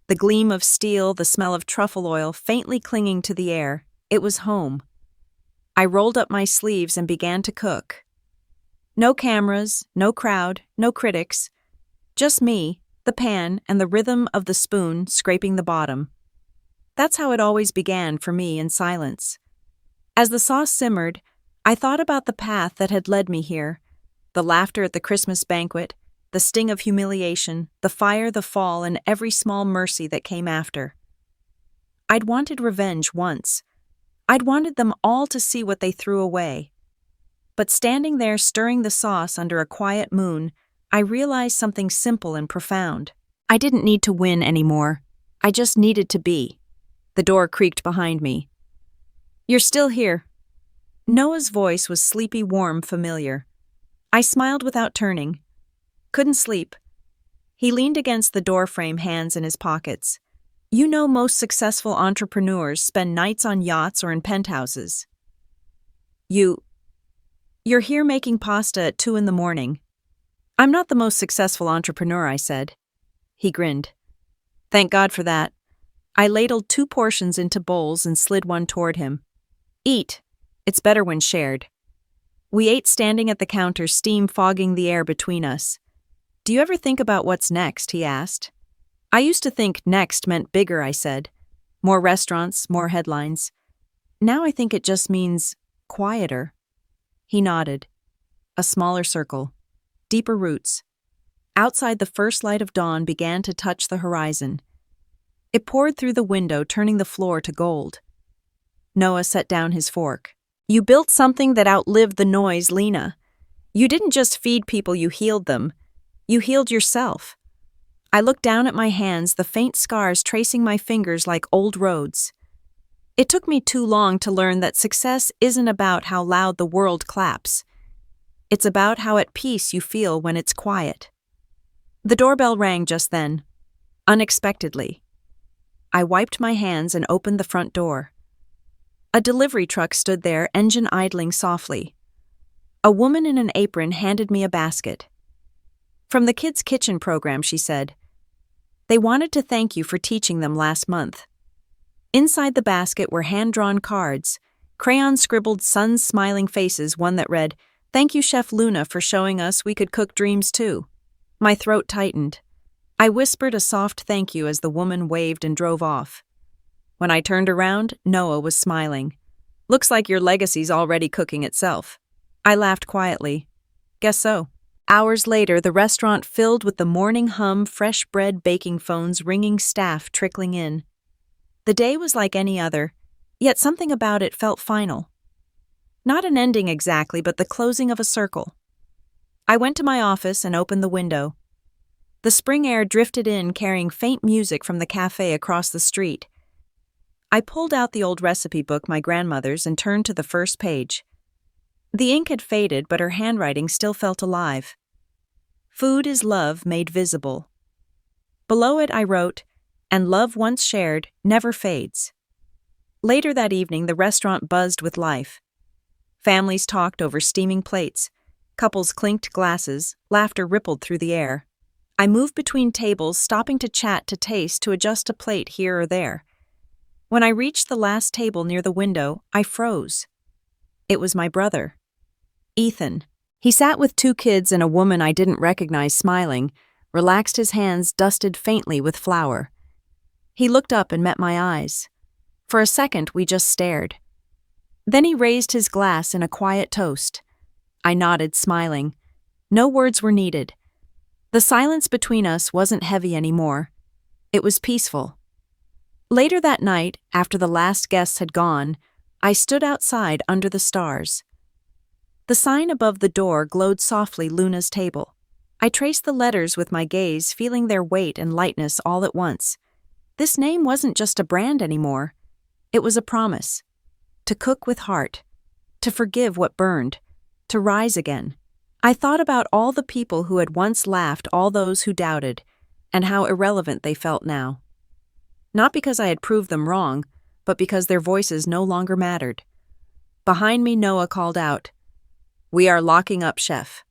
The gleam of steel, the smell of truffle oil faintly clinging to the air. It was home. I rolled up my sleeves and began to cook. No cameras, no crowd, no critics. Just me, the pan, and the rhythm of the spoon scraping the bottom. That's how it always began for me, in silence. As the sauce simmered, I thought about the path that had led me here. The laughter at the Christmas banquet, the sting of humiliation, the fire, the fall, and every small mercy that came after. I'd wanted revenge once. I'd wanted them all to see what they threw away. But standing there stirring the sauce under a quiet moon, I realized something simple and profound. I didn't need to win anymore. I just needed to be. The door creaked behind me. You're still here. Noah's voice was sleepy, warm, familiar. I smiled without turning. Couldn't sleep. He leaned against the doorframe, hands in his pockets. You know, most successful entrepreneurs spend nights on yachts or in penthouses. You're here making pasta at 2 a.m. I'm not the most successful entrepreneur, I said. He grinned. Thank God for that. I ladled 2 portions into bowls and slid one toward him. Eat. It's better when shared. We ate standing at the counter, steam fogging the air between us. Do you ever think about what's next? He asked. I used to think next meant bigger, I said. More restaurants, more headlines. Now I think it just means quieter. He nodded. A smaller circle. Deeper roots. Outside, the first light of dawn began to touch the horizon. It poured through the window, turning the floor to gold. Noah set down his fork. You built something that outlived the noise, Lena. You didn't just feed people, you healed them. You healed yourself. I looked down at my hands, the faint scars tracing my fingers like old roads. It took me too long to learn that success isn't about how loud the world claps. It's about how at peace you feel when it's quiet. The doorbell rang just then, unexpectedly. I wiped my hands and opened the front door. A delivery truck stood there, engine idling softly. A woman in an apron handed me a basket. From the kids' kitchen program, she said. They wanted to thank you for teaching them last month. Inside the basket were hand-drawn cards, crayon-scribbled suns' smiling faces, one that read, Thank you, Chef Luna, for showing us we could cook dreams too. My throat tightened. I whispered a soft thank you as the woman waved and drove off. When I turned around, Noah was smiling. Looks like your legacy's already cooking itself. I laughed quietly. Guess so. Hours later, the restaurant filled with the morning hum, fresh bread, baking phones, ringing staff trickling in. The day was like any other, yet something about it felt final. Not an ending exactly, but the closing of a circle. I went to my office and opened the window. The spring air drifted in, carrying faint music from the cafe across the street. I pulled out the old recipe book, my grandmother's, and turned to the first page. The ink had faded, but her handwriting still felt alive. Food is love made visible. Below it I wrote, "And love once shared never fades." Later that evening, the restaurant buzzed with life. Families talked over steaming plates. Couples clinked glasses. Laughter rippled through the air. I moved between tables, stopping to chat, to taste, to adjust a plate here or there. When I reached the last table near the window, I froze. It was my brother, Ethan. He sat with 2 kids and a woman I didn't recognize, smiling, relaxed, his hands dusted faintly with flour. He looked up and met my eyes. For a second, we just stared. Then he raised his glass in a quiet toast. I nodded, smiling. No words were needed. The silence between us wasn't heavy anymore. It was peaceful. Later that night, after the last guests had gone, I stood outside under the stars. The sign above the door glowed softly, Luna's table. I traced the letters with my gaze, feeling their weight and lightness all at once. This name wasn't just a brand anymore. It was a promise. To cook with heart. To forgive what burned. To rise again. I thought about all the people who had once laughed, all those who doubted, and how irrelevant they felt now. Not because I had proved them wrong, but because their voices no longer mattered. Behind me, Noah called out, "We are locking up, Chef."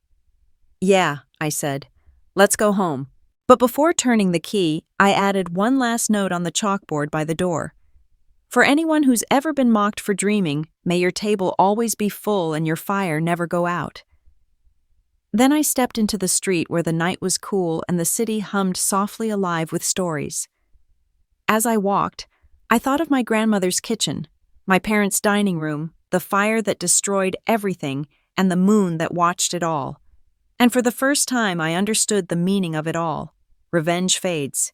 "Yeah," I said. "Let's go home." But before turning the key, I added one last note on the chalkboard by the door. For anyone who's ever been mocked for dreaming, may your table always be full and your fire never go out. Then I stepped into the street where the night was cool and the city hummed softly, alive with stories. As I walked, I thought of my grandmother's kitchen, my parents' dining room, the fire that destroyed everything, and the moon that watched it all. And for the first time, I understood the meaning of it all. Revenge fades,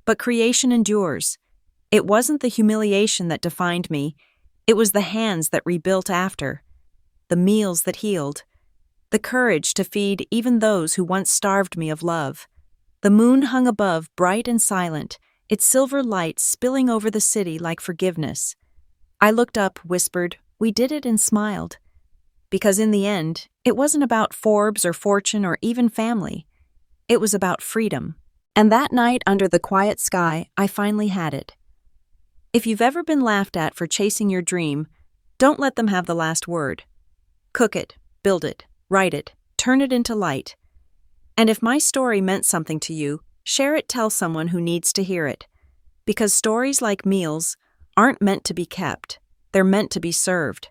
but creation endures. It wasn't the humiliation that defined me. It was the hands that rebuilt after, the meals that healed, the courage to feed even those who once starved me of love. The moon hung above, bright and silent, its silver light spilling over the city like forgiveness. I looked up, whispered, "We did it," and smiled. Because in the end, it wasn't about Forbes or fortune or even family. It was about freedom. And that night, under the quiet sky, I finally had it. If you've ever been laughed at for chasing your dream, don't let them have the last word. Cook it, build it, write it, turn it into light. And if my story meant something to you, share it, tell someone who needs to hear it. Because stories like meals aren't meant to be kept, they're meant to be served.